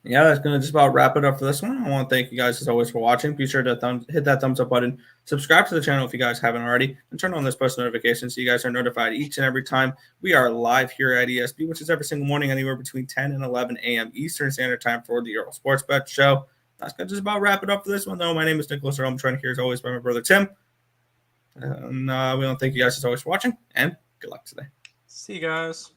Yeah, that's going to just about wrap it up for this one. I want to thank you guys as always for watching. Be sure to hit that thumbs up button. Subscribe to the channel if you guys haven't already. And turn on those post notifications so you guys are notified each and every time we are live here at ESB, which is every single morning, anywhere between 10 and 11 a.m. Eastern Standard Time for the Earle Sports Bet Show. That's going to just about wrap it up for this one, though. My name is Nicholas Earle. I'm joined here as always by my brother Tim. And we want to thank you guys as always for watching, and good luck today. See you guys.